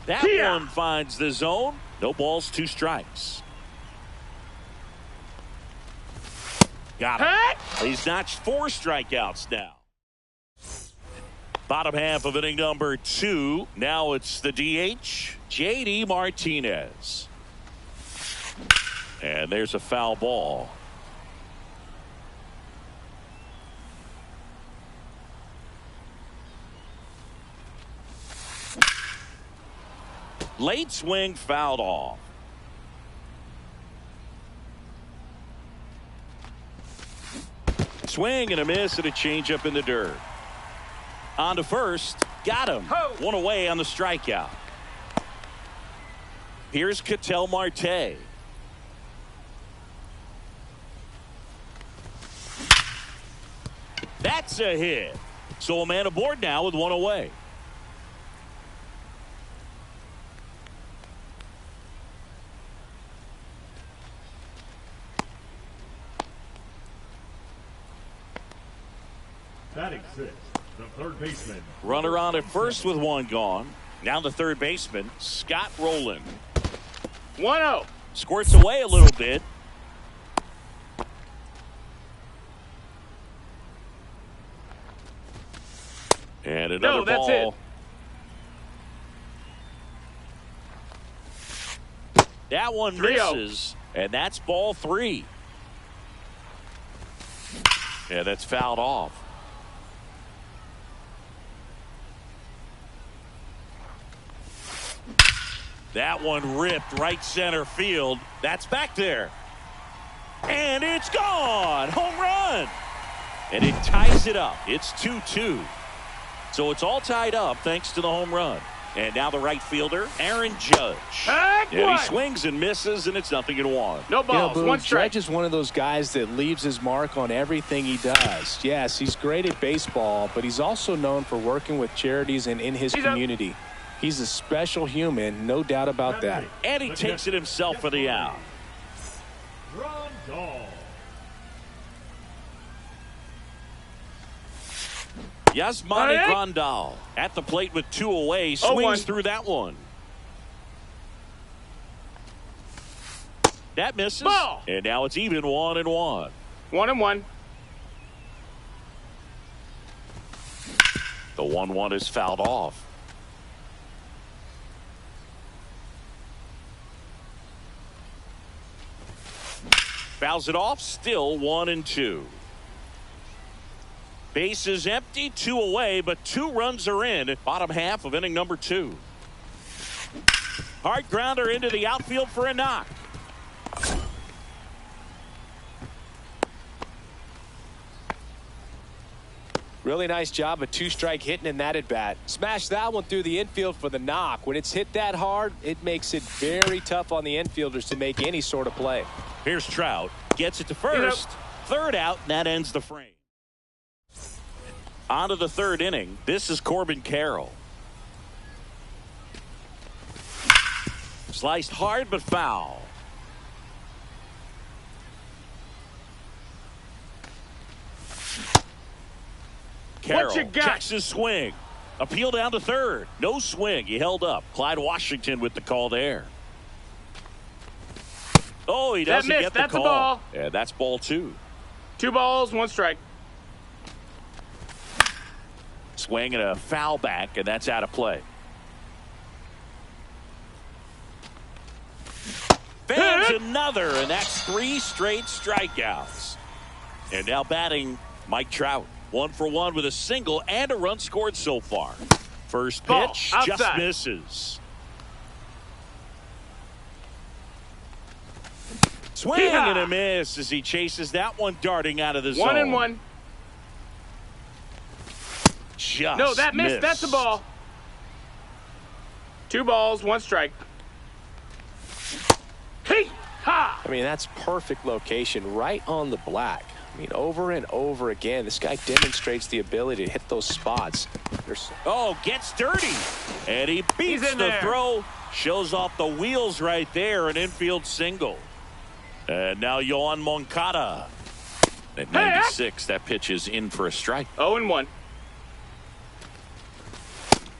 That one finds the zone. No balls, 2 strikes. Got him. He's notched 4 strikeouts now. Bottom half of inning number 2. Now it's the DH, J.D. Martinez. And there's a foul ball. Late swing fouled off. Swing and a miss and a changeup in the dirt. On to first. Got him. One away on the strikeout. Here's Ketel Marte. That's a hit. So a man aboard now with 1 away. Batting sixth, the third baseman. Runner on at first with 1 gone. Now the third baseman, Scott Rowland. 1-0. Squirts away a little bit. And another that's ball. That one 3-0. misses, and that's ball 3. Yeah, that's fouled off. That one ripped right center field. That's back there. And it's gone. Home run. And it ties it up. It's 2-2. So it's all tied up thanks to the home run. And now the right fielder, Aaron Judge. And he swings and misses, and it's 0-1. No balls. Boog, 1 strike. Judge is one of those guys that leaves his mark on everything he does. Yes, he's great at baseball, but he's also known for working with charities and in his community. He's a special human, no doubt about that. And he takes it himself for the out. Grandal. Yasmani Grandal at the plate with 2 away. Swings through that one. That misses. Ball. And now it's even 1-1. 1-1. The 1-1 is fouled off. Fouls it off. Still 1-2. Base is empty, 2 away, but 2 runs are in. Bottom half of inning number 2. Hard grounder into the outfield for a knock. Really nice job of 2-strike hitting in that at bat. Smash that one through the infield for the knock. When it's hit that hard, it makes it very tough on the infielders to make any sort of play. Here's Trout. Gets it to first. Third out, and that ends the frame. On to the third inning. This is Corbin Carroll. Sliced hard but foul. Carroll checks his swing. Appeal down to third. No swing. He held up. Clyde Washington with the call there. Oh, he doesn't get the That's call. A ball. Yeah, that's ball 2. 2 balls, 1 strike. Swing and a foul back, and that's out of play. Swings another, and that's 3 straight strikeouts. And now batting Mike Trout. 1 for 1 with a single and a run scored so far. First pitch just misses. Swing and a miss as he chases that one darting out of the zone. 1-1. Just No, that missed. missed. That's a ball. 2 balls, 1 strike. I mean, that's perfect location, right on the black. I mean, over and over again, this guy demonstrates the ability to hit those spots. Oh, gets dirty. And he beats He's in the there. throw. Shows off the wheels right there. An infield single. And now Yohan Moncada. At 96, that pitch is in for a strike. 0-1.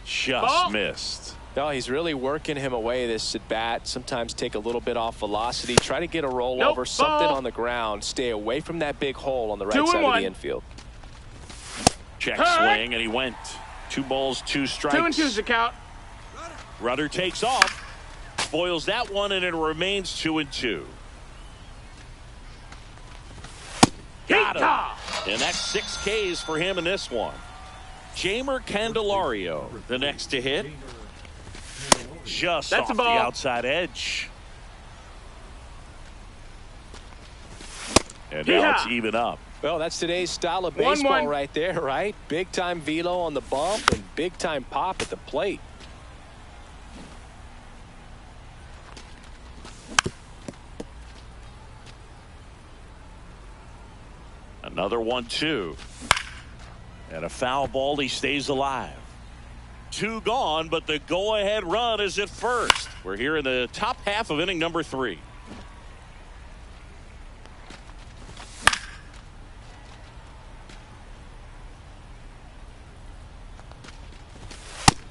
Just missed. No, he's really working him away this at bat. Sometimes take a little bit off velocity. Try to get a rollover, something on the ground. Stay away from that big hole on the right side of the infield. Check swing, and he went. 2 balls, 2 strikes. 2-2's the count. Runner takes off. Spoils that one, and it remains 2-2. Got him. And that's 6 Ks for him in this one. Jamer Candelario, the next to hit. Just off the outside edge. And now it's even up. Well, that's today's style of baseball right there, right? Big-time velo on the bump and big-time pop at the plate. Another 1-2. And a foul ball. He stays alive. 2 gone, but the go-ahead run is at first. We're here in the top half of inning number 3.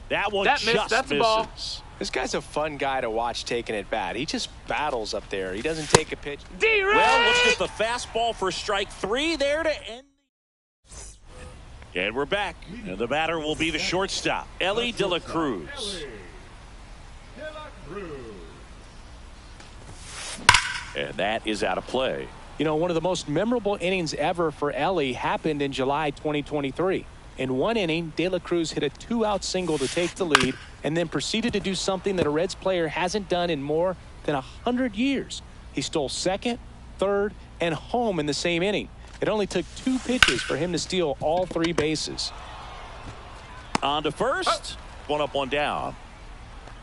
That one just missed. That's misses. a ball. This guy's a fun guy to watch taking at bat. He just battles up there. He doesn't take a pitch. Well, looks at the fastball for strike 3 there to end. And we're back. And the batter will be the shortstop, Elly De La Cruz. And that is out of play. You know, one of the most memorable innings ever for Elly happened in July 2023. In one inning, De La Cruz hit a 2-out single to take the lead and then proceeded to do something that a Reds player hasn't done in more than 100 years. He stole second, third, and home in the same inning. It only took 2 pitches for him to steal all 3 bases. On to first. 1 up, 1 down.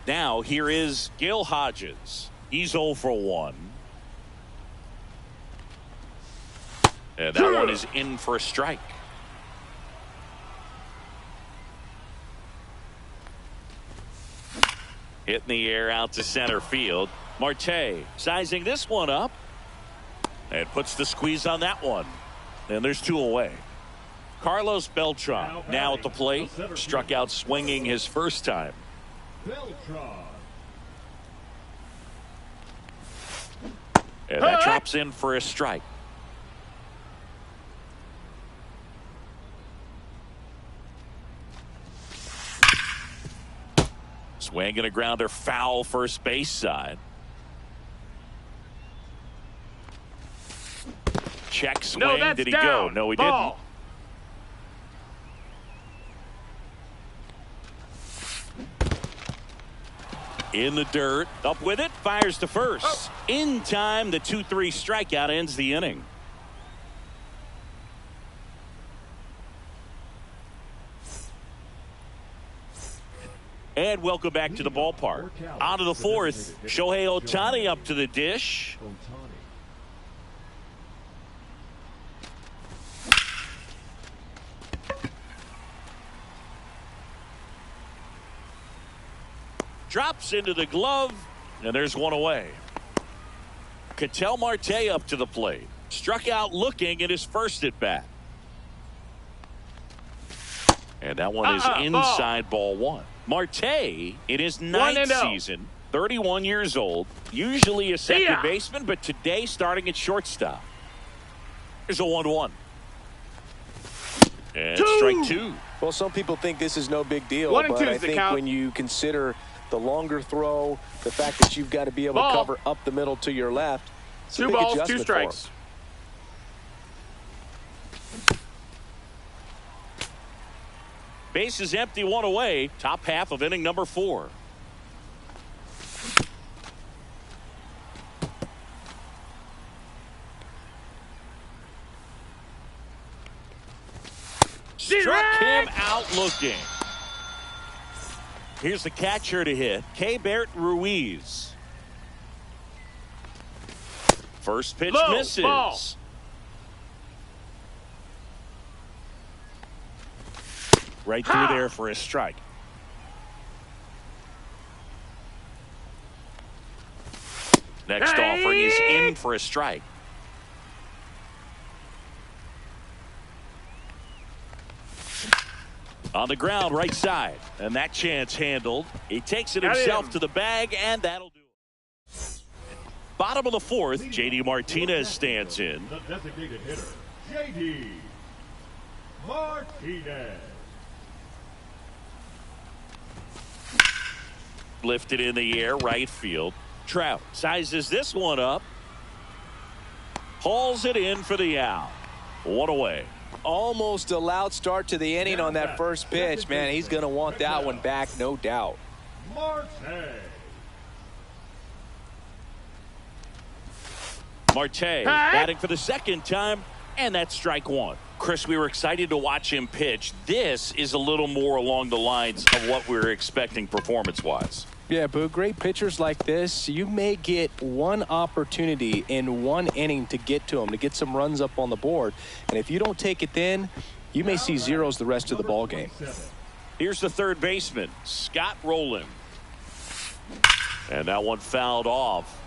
Now here is Gil Hodges. He's 0 for 1. And that one is in for a strike. Hit in the air out to center field. Marte sizing this one up. And puts the squeeze on that one. And there's 2 away. Carlos Beltran now at the plate. Struck out swinging his first time. And that drops in for a strike. Swing and a grounder foul first base side. Check swing. No, did he down. go? No, he Ball. didn't. In the dirt. Up with it. Fires to first. In time, the 2-3 strikeout ends the inning. And welcome back to the ballpark. On to the 4th. Shohei Ohtani up to the dish. Drops into the glove, and there's 1 away. Ketel Marte up to the plate. Struck out looking at his first at bat. And that one is inside ball 1. Marte, in his 9th season, 31 years old, usually a second baseman, but today starting at shortstop. Here's a 1-1. And strike 2. Well, some people think this is no big deal, 1 and but 2 I is the think count. when you consider the longer throw, the fact that you've got to be able to cover up the middle to your left. It's a 2 big balls, 2 adjustment for him. strikes. Base is empty, 1 away. Top half of inning number 4. Struck him out looking. Here's the catcher to hit, Keibert Ruiz. First pitch Low misses. ball. Right through there for a strike. Next offering is in for a strike. On the ground, right side. And that chance handled. He takes it himself to the bag, and that'll do it. Bottom of the 4th, J.D. Martinez stands in. The designated hitter, J.D. Martinez. Lifted in the air, right field. Trout sizes this one up. Hauls it in for the out. 1 away. Almost a loud start to the inning on that first pitch. Man, he's going to want that one back, no doubt. Marte batting for the second time, and that's strike 1. Chris, we were excited to watch him pitch. This is a little more along the lines of what we were expecting performance-wise. Yeah, Boo, great pitchers like this, you may get one opportunity in one inning to get to them, to get some runs up on the board. And if you don't take it then, you may see zeros the rest of the ball game. Here's the third baseman, Scott Rowland. And that one fouled off.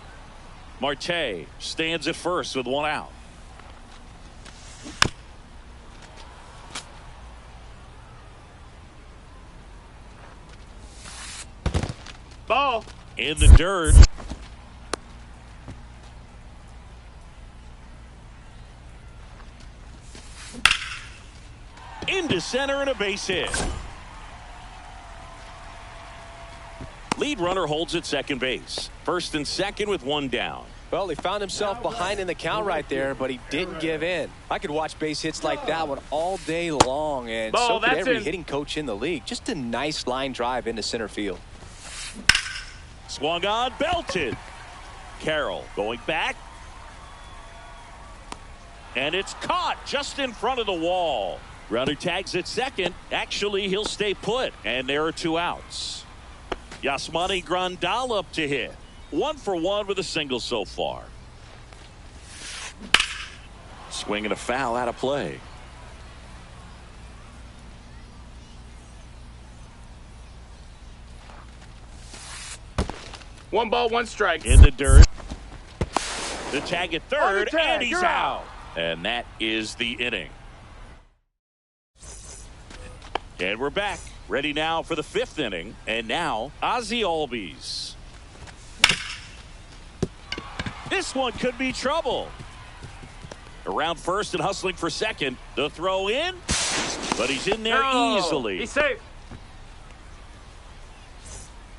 Marte stands at first with 1 out. Ball. In the dirt. Into center and a base hit. Lead runner holds at second base. First and second with 1 down. Well, he found himself behind in the count right there, but he didn't give in. I could watch base hits like that one all day long, and so could every hitting coach in the league. Just a nice line drive into center field. Swung on, belted. Carroll going back. And it's caught just in front of the wall. Runner tags at second. Actually, he'll stay put. And there are 2 outs. Yasmani Grandal up to hit. 1 for 1 with a single so far. Swing and a foul out of play. One ball, 1 strike. In the dirt. The tag at third, and he's out. And that is the inning. And we're back. Ready now for the 5th inning. And now, Ozzie Albies. This one could be trouble. Around first and hustling for second. The throw in. But he's in there easily. He's safe.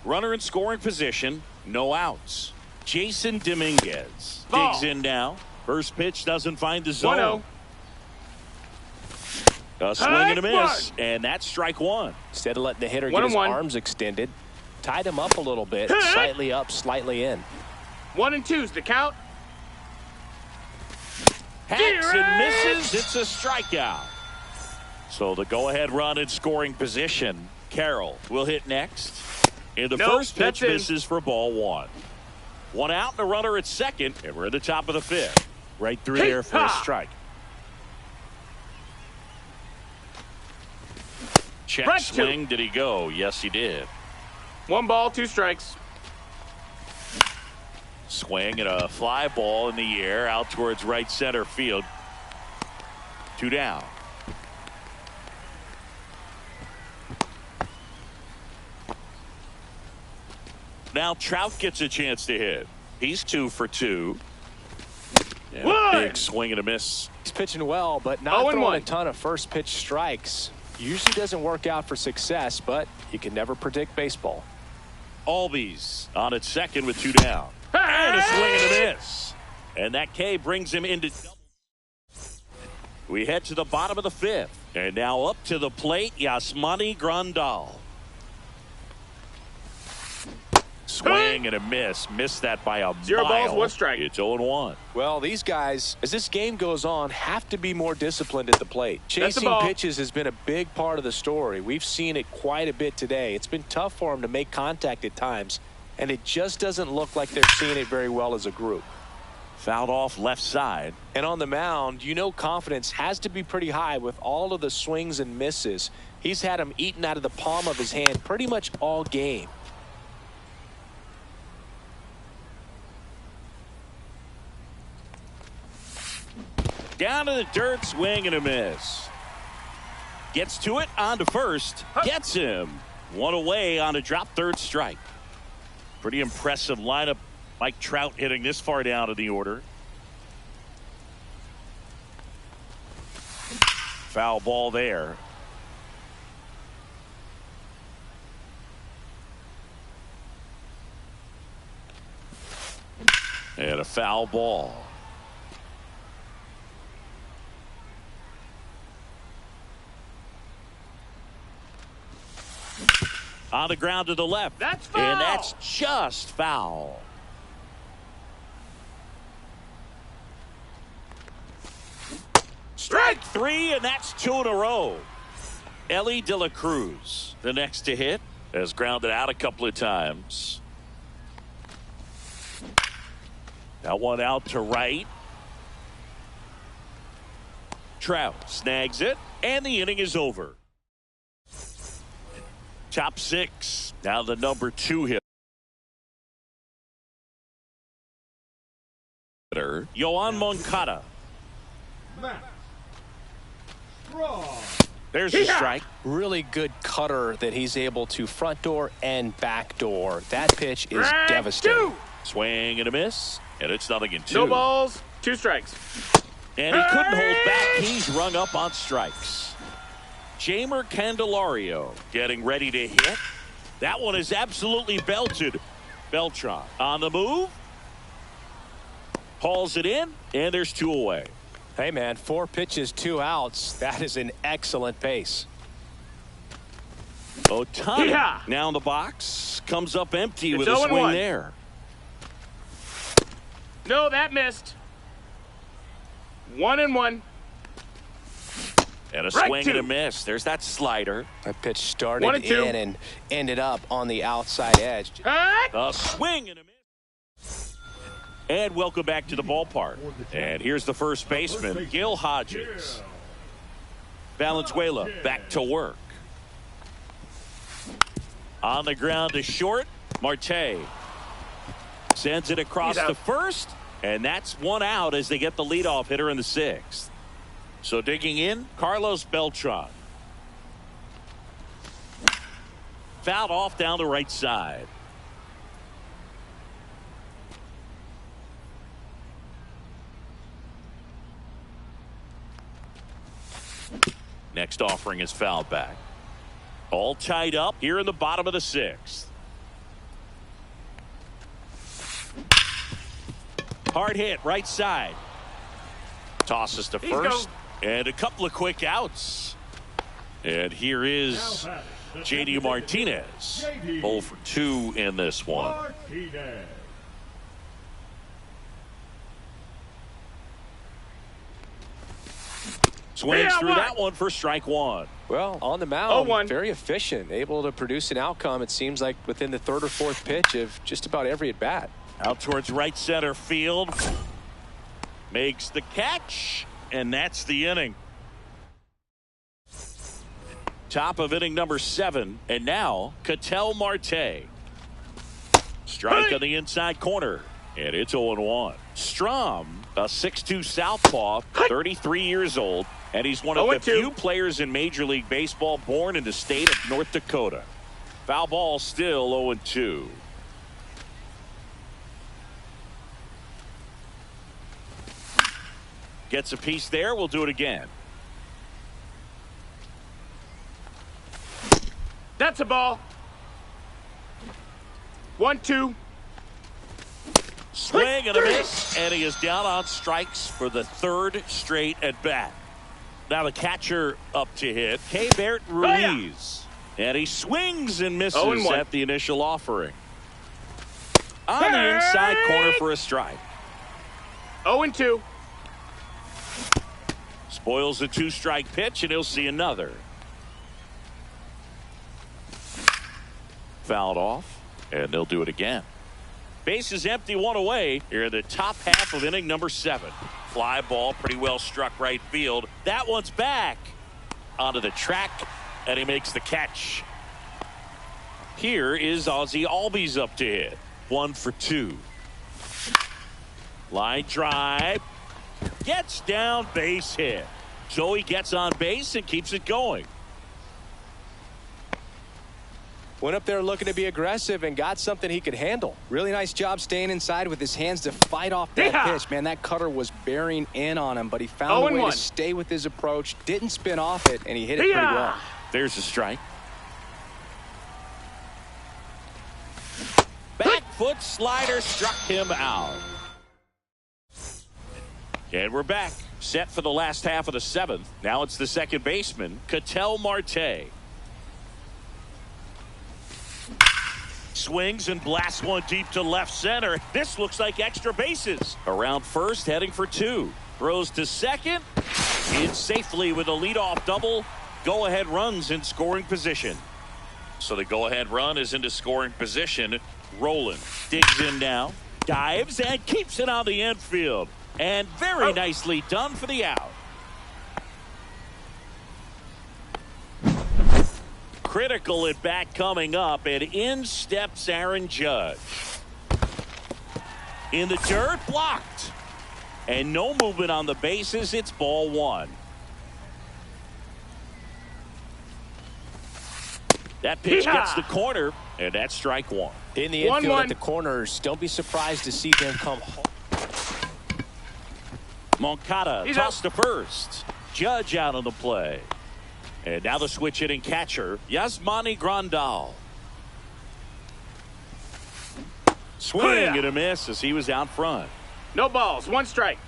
Runner in scoring position. No outs. Jason Dominguez digs in now. First pitch doesn't find the zone. 1-0. A swing and a miss. And that's strike 1. Instead of letting the hitter get his arms extended, tied him up a little bit, slightly up, slightly in. 1 and 2's the count. Hacks and misses. It's a strikeout. So the go-ahead run in scoring position. Carroll will hit next. And the first pitch misses for ball 1. 1 out and a runner at second. And we're at the top of the 5th. Right through there for a strike. Check swing. Did he go? Yes, he did. 1 ball, 2 strikes. Swing and a fly ball in the air out towards right center field. 2 down. Now Trout gets a chance to hit. He's 2 for 2. Big swing and a miss. He's pitching well, but not throwing a ton of first pitch strikes. Usually doesn't work out for success, but you can never predict baseball. Albies on at second with 2 down. And a swing and a miss. And that K brings him into double. We head to the bottom of the 5th. And now up to the plate, Yasmani Grandal. Swing and a miss. Missed that by a 0 mile. balls, 1 strike. It's 0-1. Well, these guys, as this game goes on, have to be more disciplined at the plate. That's the Chasing ball. pitches has been a big part of the story. We've seen it quite a bit today. It's been tough for them to make contact at times, and it just doesn't look like they're seeing it very well as a group. Fouled off left side. And on the mound, you know confidence has to be pretty high with all of the swings and misses. He's had them eaten out of the palm of his hand pretty much all game. Down to the dirt, swing and a miss. Gets to it, on to first. Gets him. 1 away on a drop, 3rd strike. Pretty impressive lineup. Mike Trout hitting this far down in the order. Foul ball there. And a foul ball. On the ground to the left. That's foul. And that's just foul. Strike 3, and that's 2 in a row. Ellie De La Cruz, the next to hit, has grounded out a couple of times. That one out to right. Trout snags it, and the inning is over. Top 6. Now the number 2 hitter, Yoan Moncada. Matt Straw. There's a strike. Really good cutter that he's able to front door and back door. That pitch is Strike devastating. 2. Swing and a miss, and it's 0-2. No balls, 2 strikes. And he couldn't hold back. He's rung up on strikes. Jeimer Candelario getting ready to hit. That one is absolutely belted. Beltran on the move. Hauls it in, and there's 2 away. Hey, man, 4 pitches, 2 outs. That is an excellent pace. Ohtani Yeah. now in the box. Comes up empty It's with a swing 0-1. there. No, that missed. 1-1. And a Strike swing 2. and a miss. There's that slider. That pitch started 1-2. in and ended up on the outside edge. A swing and a miss. And welcome back to the ballpark. And here's the first baseman, Gil Hodges. Valenzuela back to work. On the ground to short, Marte sends it across He's out. to first, and that's 1 out as they get the leadoff hitter in the 6th. So digging in, Carlos Beltran. Fouled off down the right side. Next offering is fouled back. All tied up here in the bottom of the 6th. Hard hit right side. Tosses to first. And a couple of quick outs. And here is J.D. Martinez. 0 for 2 in this one. Martinez. Swings Yeah, through what? that one for strike 1. Well, on the mound, 0-1. very efficient, able to produce an outcome, it seems like, within the 3rd or 4th pitch of just about every at-bat. Out towards right center field. Makes the catch. And that's the inning. Top of inning number 7. And now, Ketel Marte. Strike on the inside corner. And it's 0-1. Strom, a 6'2 southpaw, 33 years old. And he's one of the 0-2. few players in Major League Baseball born in the state of North Dakota. Foul ball still 0-2. Gets a piece there. We'll do it again. That's a ball. 1-2. Swing and a miss, and he is down on strikes for the third straight at bat. Now the catcher up to hit, Keibert Ruiz. And he swings and misses 0-1. at the initial offering. On the inside corner for a strike. 0-2. Spoils a two-strike pitch, and he'll see another. Fouled off, and they'll do it again. Base is empty, one away. Here in the top half of inning number 7. Fly ball, pretty well struck right field. That one's back onto the track, and he makes the catch. Here is Ozzie Albies up to hit. 1 for 2. Line drive. Gets down, base hit. So he gets on base and keeps it going. Went up there looking to be aggressive and got something he could handle. Really nice job staying inside with his hands to fight off that pitch. Man, that cutter was bearing in on him, but he found a way to stay with his approach, didn't spin off it, and he hit it pretty well. There's a strike. Back foot slider struck him out. And we're back. Set for the last half of the 7th. Now it's the second baseman, Ketel Marte. Swings and blasts one deep to left center. This looks like extra bases. Around first, heading for 2. Throws to second. In safely with a leadoff double. Go-ahead runs in scoring position. So the go-ahead run is into scoring position. Roland digs in now. Dives and keeps it on the infield. And very nicely done for the out. Critical at bat coming up, and in steps Aaron Judge. In the dirt, blocked. And no movement on the bases. It's ball 1. That pitch gets the corner, and that's strike 1. In the infield at the corners, don't be surprised to see them come home. Moncada tossed to first. Judge out on the play. And now the switch hitting catcher, Yasmani Grandal. Swing and a miss as he was out front. No balls, 1 strike.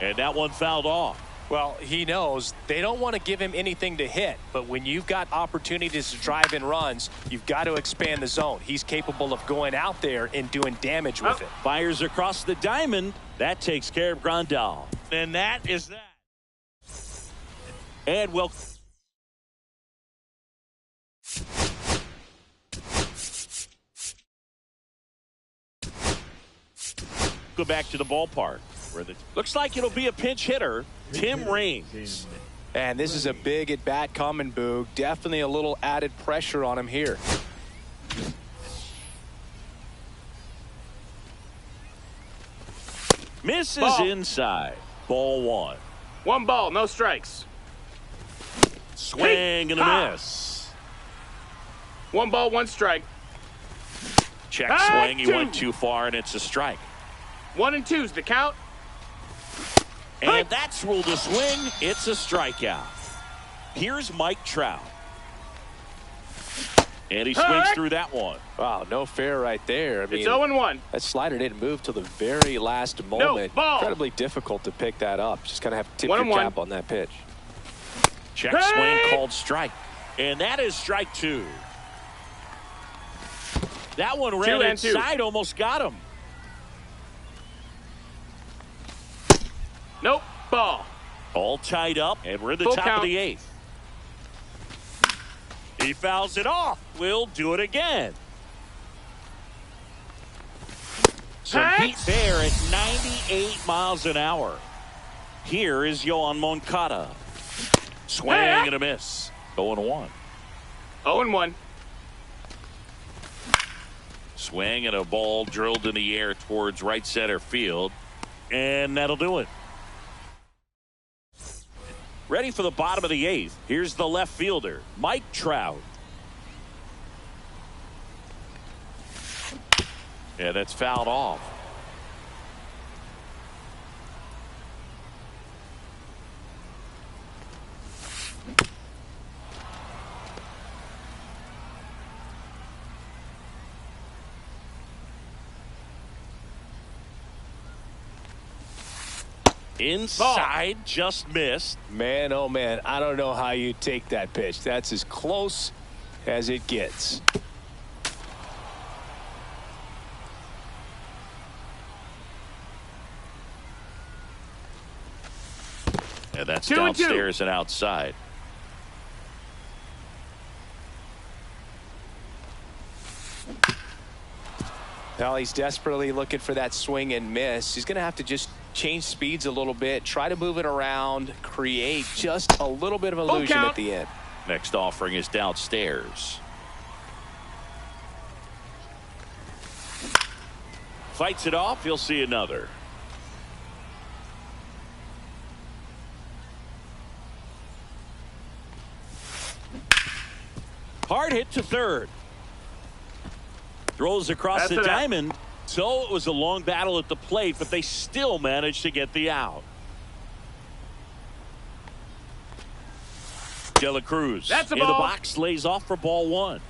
And that one fouled off. Well, he knows they don't want to give him anything to hit, but when you've got opportunities to drive in runs, you've got to expand the zone. He's capable of going out there and doing damage with it. Fires across the diamond. That takes care of Grandal. And that is that. And we'll go back to the ballpark where the looks like it'll be a pinch hitter, Tim Raines. And this is a big at bat coming, Boog. Definitely a little added pressure on him here. Misses inside. Ball 1. 1 ball, no strikes. Swing and a miss. 1 ball, 1 strike. Check swing. He went too far, and it's a strike. 1 and 2's the count. And that's ruled a swing. It's a strikeout. Here's Mike Trout. And he swings through that one. Wow, no fair right there. I mean, It's 0-1. that slider didn't move till the very last moment. ball. Incredibly difficult to pick that up. Just kind of have to tip 1-1. your cap on that pitch. Check swing called strike. And that is strike 2. That one ran 2 and 2. inside, almost got him. Nope, ball. All tied up, and we're in the Full top count. of the 8th. He fouls it off. We'll do it again. Some heat there at 98 miles an hour. Here is Yoan Moncada. Swing and a miss. 0-1. 0-1. Swing and a ball drilled in the air towards right center field. And that'll do it. Ready for the bottom of the 8th. Here's the left fielder, Mike Trout. Yeah, that's fouled off. Inside, just missed. Man, oh man, I don't know how you take that pitch. That's as close as it gets. And that's downstairs and outside. Well, he's desperately looking for that swing and miss. He's going to have to just change speeds a little bit, try to move it around, create just a little bit of illusion at the end. Next offering is downstairs. Fights it off. He'll see another. Hard hit to third. Throws across the diamond. So it was a long battle at the plate, but they still managed to get the out. De La Cruz in the box, lays off for ball one.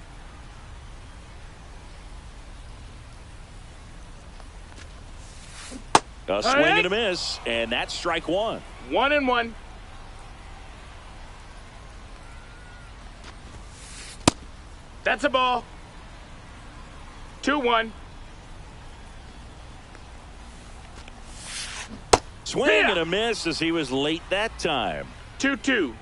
A swing and a miss, and that's strike one. 1-1. That's a ball. 2-1. Swing and a miss as he was late that time. 2-2.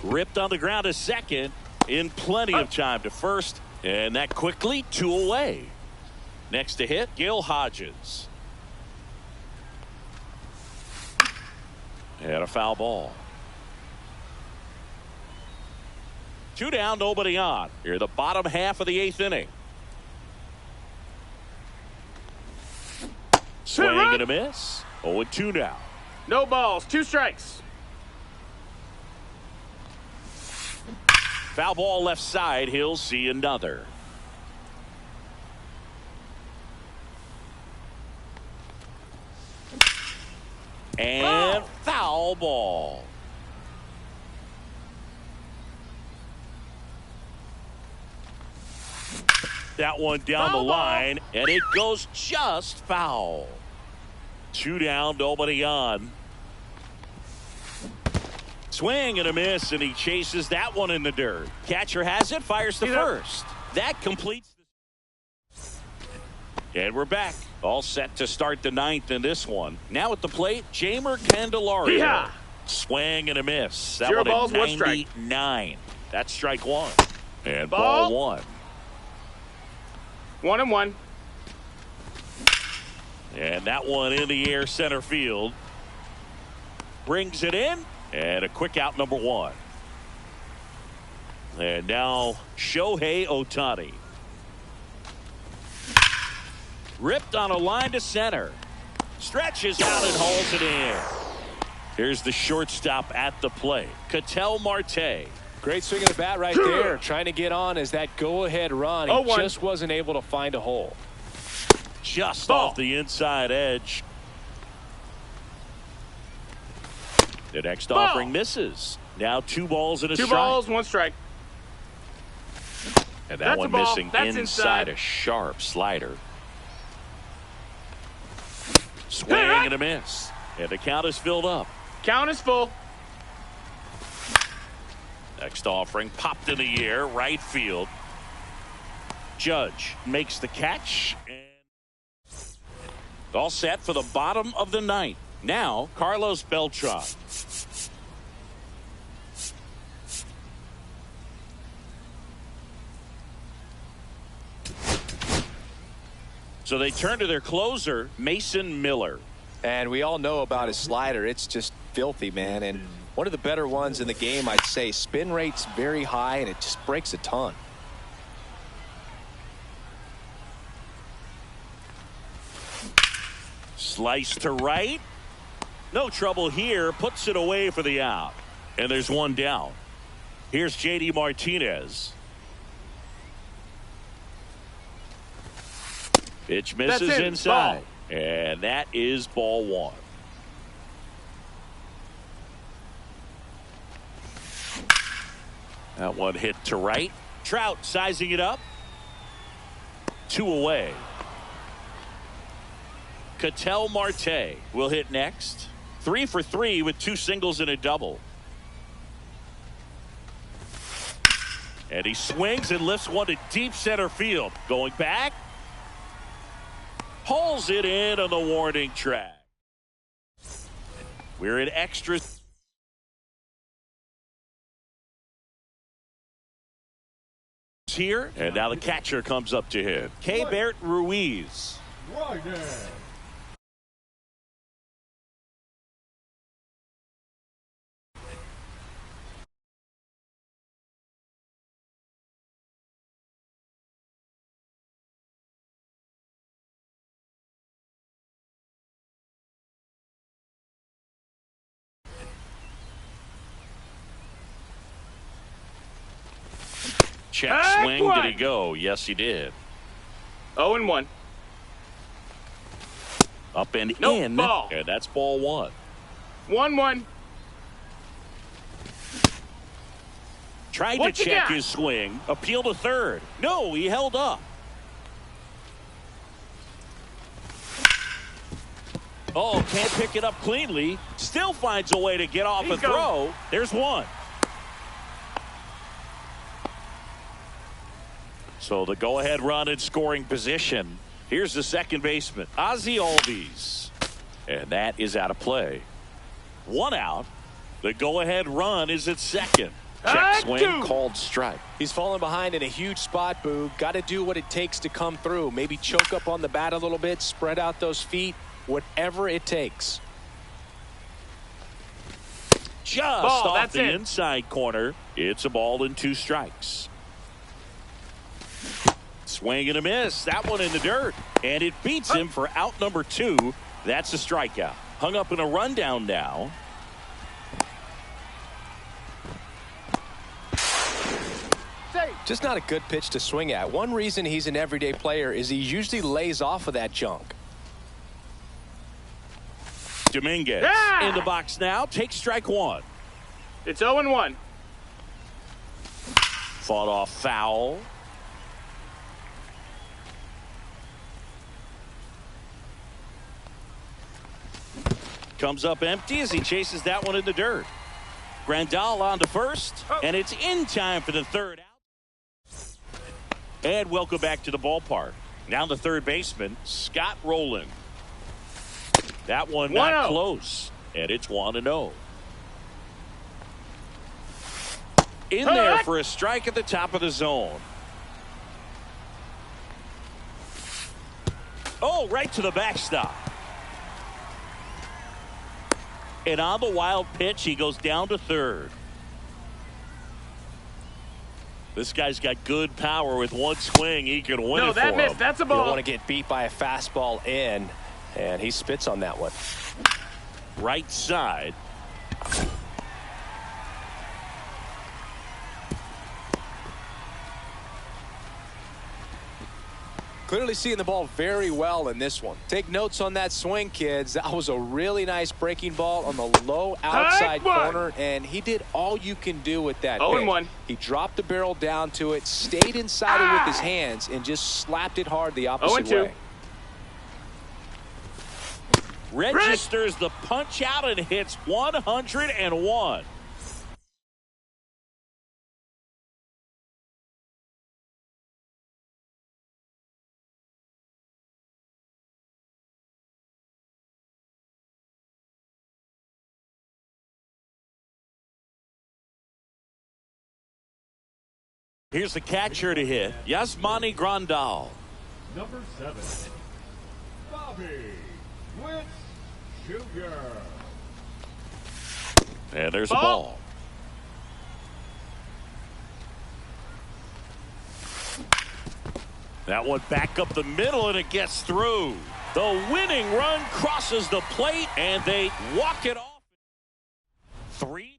Ripped on the ground to second in plenty of time to first, and that quickly 2 away. Next to hit, Gil Hodges. And a foul ball. 2 down, nobody on. Here, the bottom half of the 8th inning. Swing and a miss. 0-2 now. No balls, 2 strikes. Foul ball left side. He'll see another. And foul ball. That one down the line, and it goes just foul. 2 down, nobody on. Swing and a miss, and he chases that one in the dirt. Catcher has it, fires to first. That completes. And we're back. All set to start the 9th in this one. Now at the plate, Jeimer Candelario. Yeah. Swing and a miss. That 0 one balls, at 1 strike. 99. That's strike one. And Ball. ball one. 1-1. And that one in the air center field. Brings it in. And a quick out, number 1. And now Shohei Ohtani. Ripped on a line to center. Stretches out and hauls it in. Here's the shortstop at the plate, Ketel Marte. Great swing of the bat right there. Trying to get on as that go-ahead run. He just wasn't able to find a hole. Just off the inside edge. The next offering misses. Now 2 balls and a strike. 2 balls, 1 strike. And that one missing inside a sharp slider. Swing and a miss. And the count is filled up. Count is full. Next offering popped in the air, right field. Judge makes the catch. And all set for the bottom of the 9th. Now, Carlos Beltran. So they turn to their closer, Mason Miller. And we all know about his slider. It's just filthy, man. And one of the better ones in the game, I'd say. Spin rate's very high, and it just breaks a ton. Slice to right. No trouble here. Puts it away for the out. And there's 1 down. Here's J.D. Martinez. Pitch misses inside. And that is ball 1. That one hit to right. Trout sizing it up. 2 away. Ketel Marte will hit next. 3 for 3 with 2 singles and a double. And he swings and lifts one to deep center field. Going back. Hauls it in on the warning track. We're in extra. Here, and now the catcher comes up to hit. Keibert Ruiz. Right there. Check swing. Did he go? Yes, he did. 0-1. Up and Nope, in. ball. And that's ball 1. 1-1. Tried What to you check got? his swing. Appeal to third. No, he held up. Oh, can't pick it up cleanly. Still finds a way to get off a throw. There's one. So the go-ahead run in scoring position. Here's the second baseman, Ozzie Albies. And that is out of play. 1 out. The go-ahead run is at second. Check swing, called strike. He's falling behind in a huge spot, Boo. Got to do what it takes to come through. Maybe choke up on the bat a little bit, spread out those feet, whatever it takes. Just Ball, off that's the it. inside corner. It's a ball and 2 strikes. Swing and a miss. That one in the dirt. And it beats him for out number 2. That's a strikeout. Hung up in a rundown now. Just not a good pitch to swing at. One reason he's an everyday player is he usually lays off of that junk. Dominguez in the box now. Takes strike 1. It's 0-1. Fought off foul. Comes up empty as he chases that one in the dirt. Grandal on to first, and it's in time for the third out. And welcome back to the ballpark. Now the third baseman, Scott Rowland. That one not close, and it's 1-0. In there for a strike at the top of the zone. Oh, right to the backstop. And on the wild pitch, he goes down to third. This guy's got good power. With one swing, he can win it for him. Missed. That's a You ball. don't want to get beat by a fastball in, and he spits on that one. Right side. Clearly seeing the ball very well in this one. Take notes on that swing, kids. That was a really nice breaking ball on the low outside corner, and he did all you can do with that. 0-1. He dropped the barrel down to it, stayed inside it with his hands, and just slapped it hard the opposite 0-2. way. Registers the punch out and hits 101. Here's the catcher to hit, Yasmani Grandal. Number 7, Bobby Witt Jr. And there's a ball. That one back up the middle, and it gets through. The winning run crosses the plate, and they walk it off. 3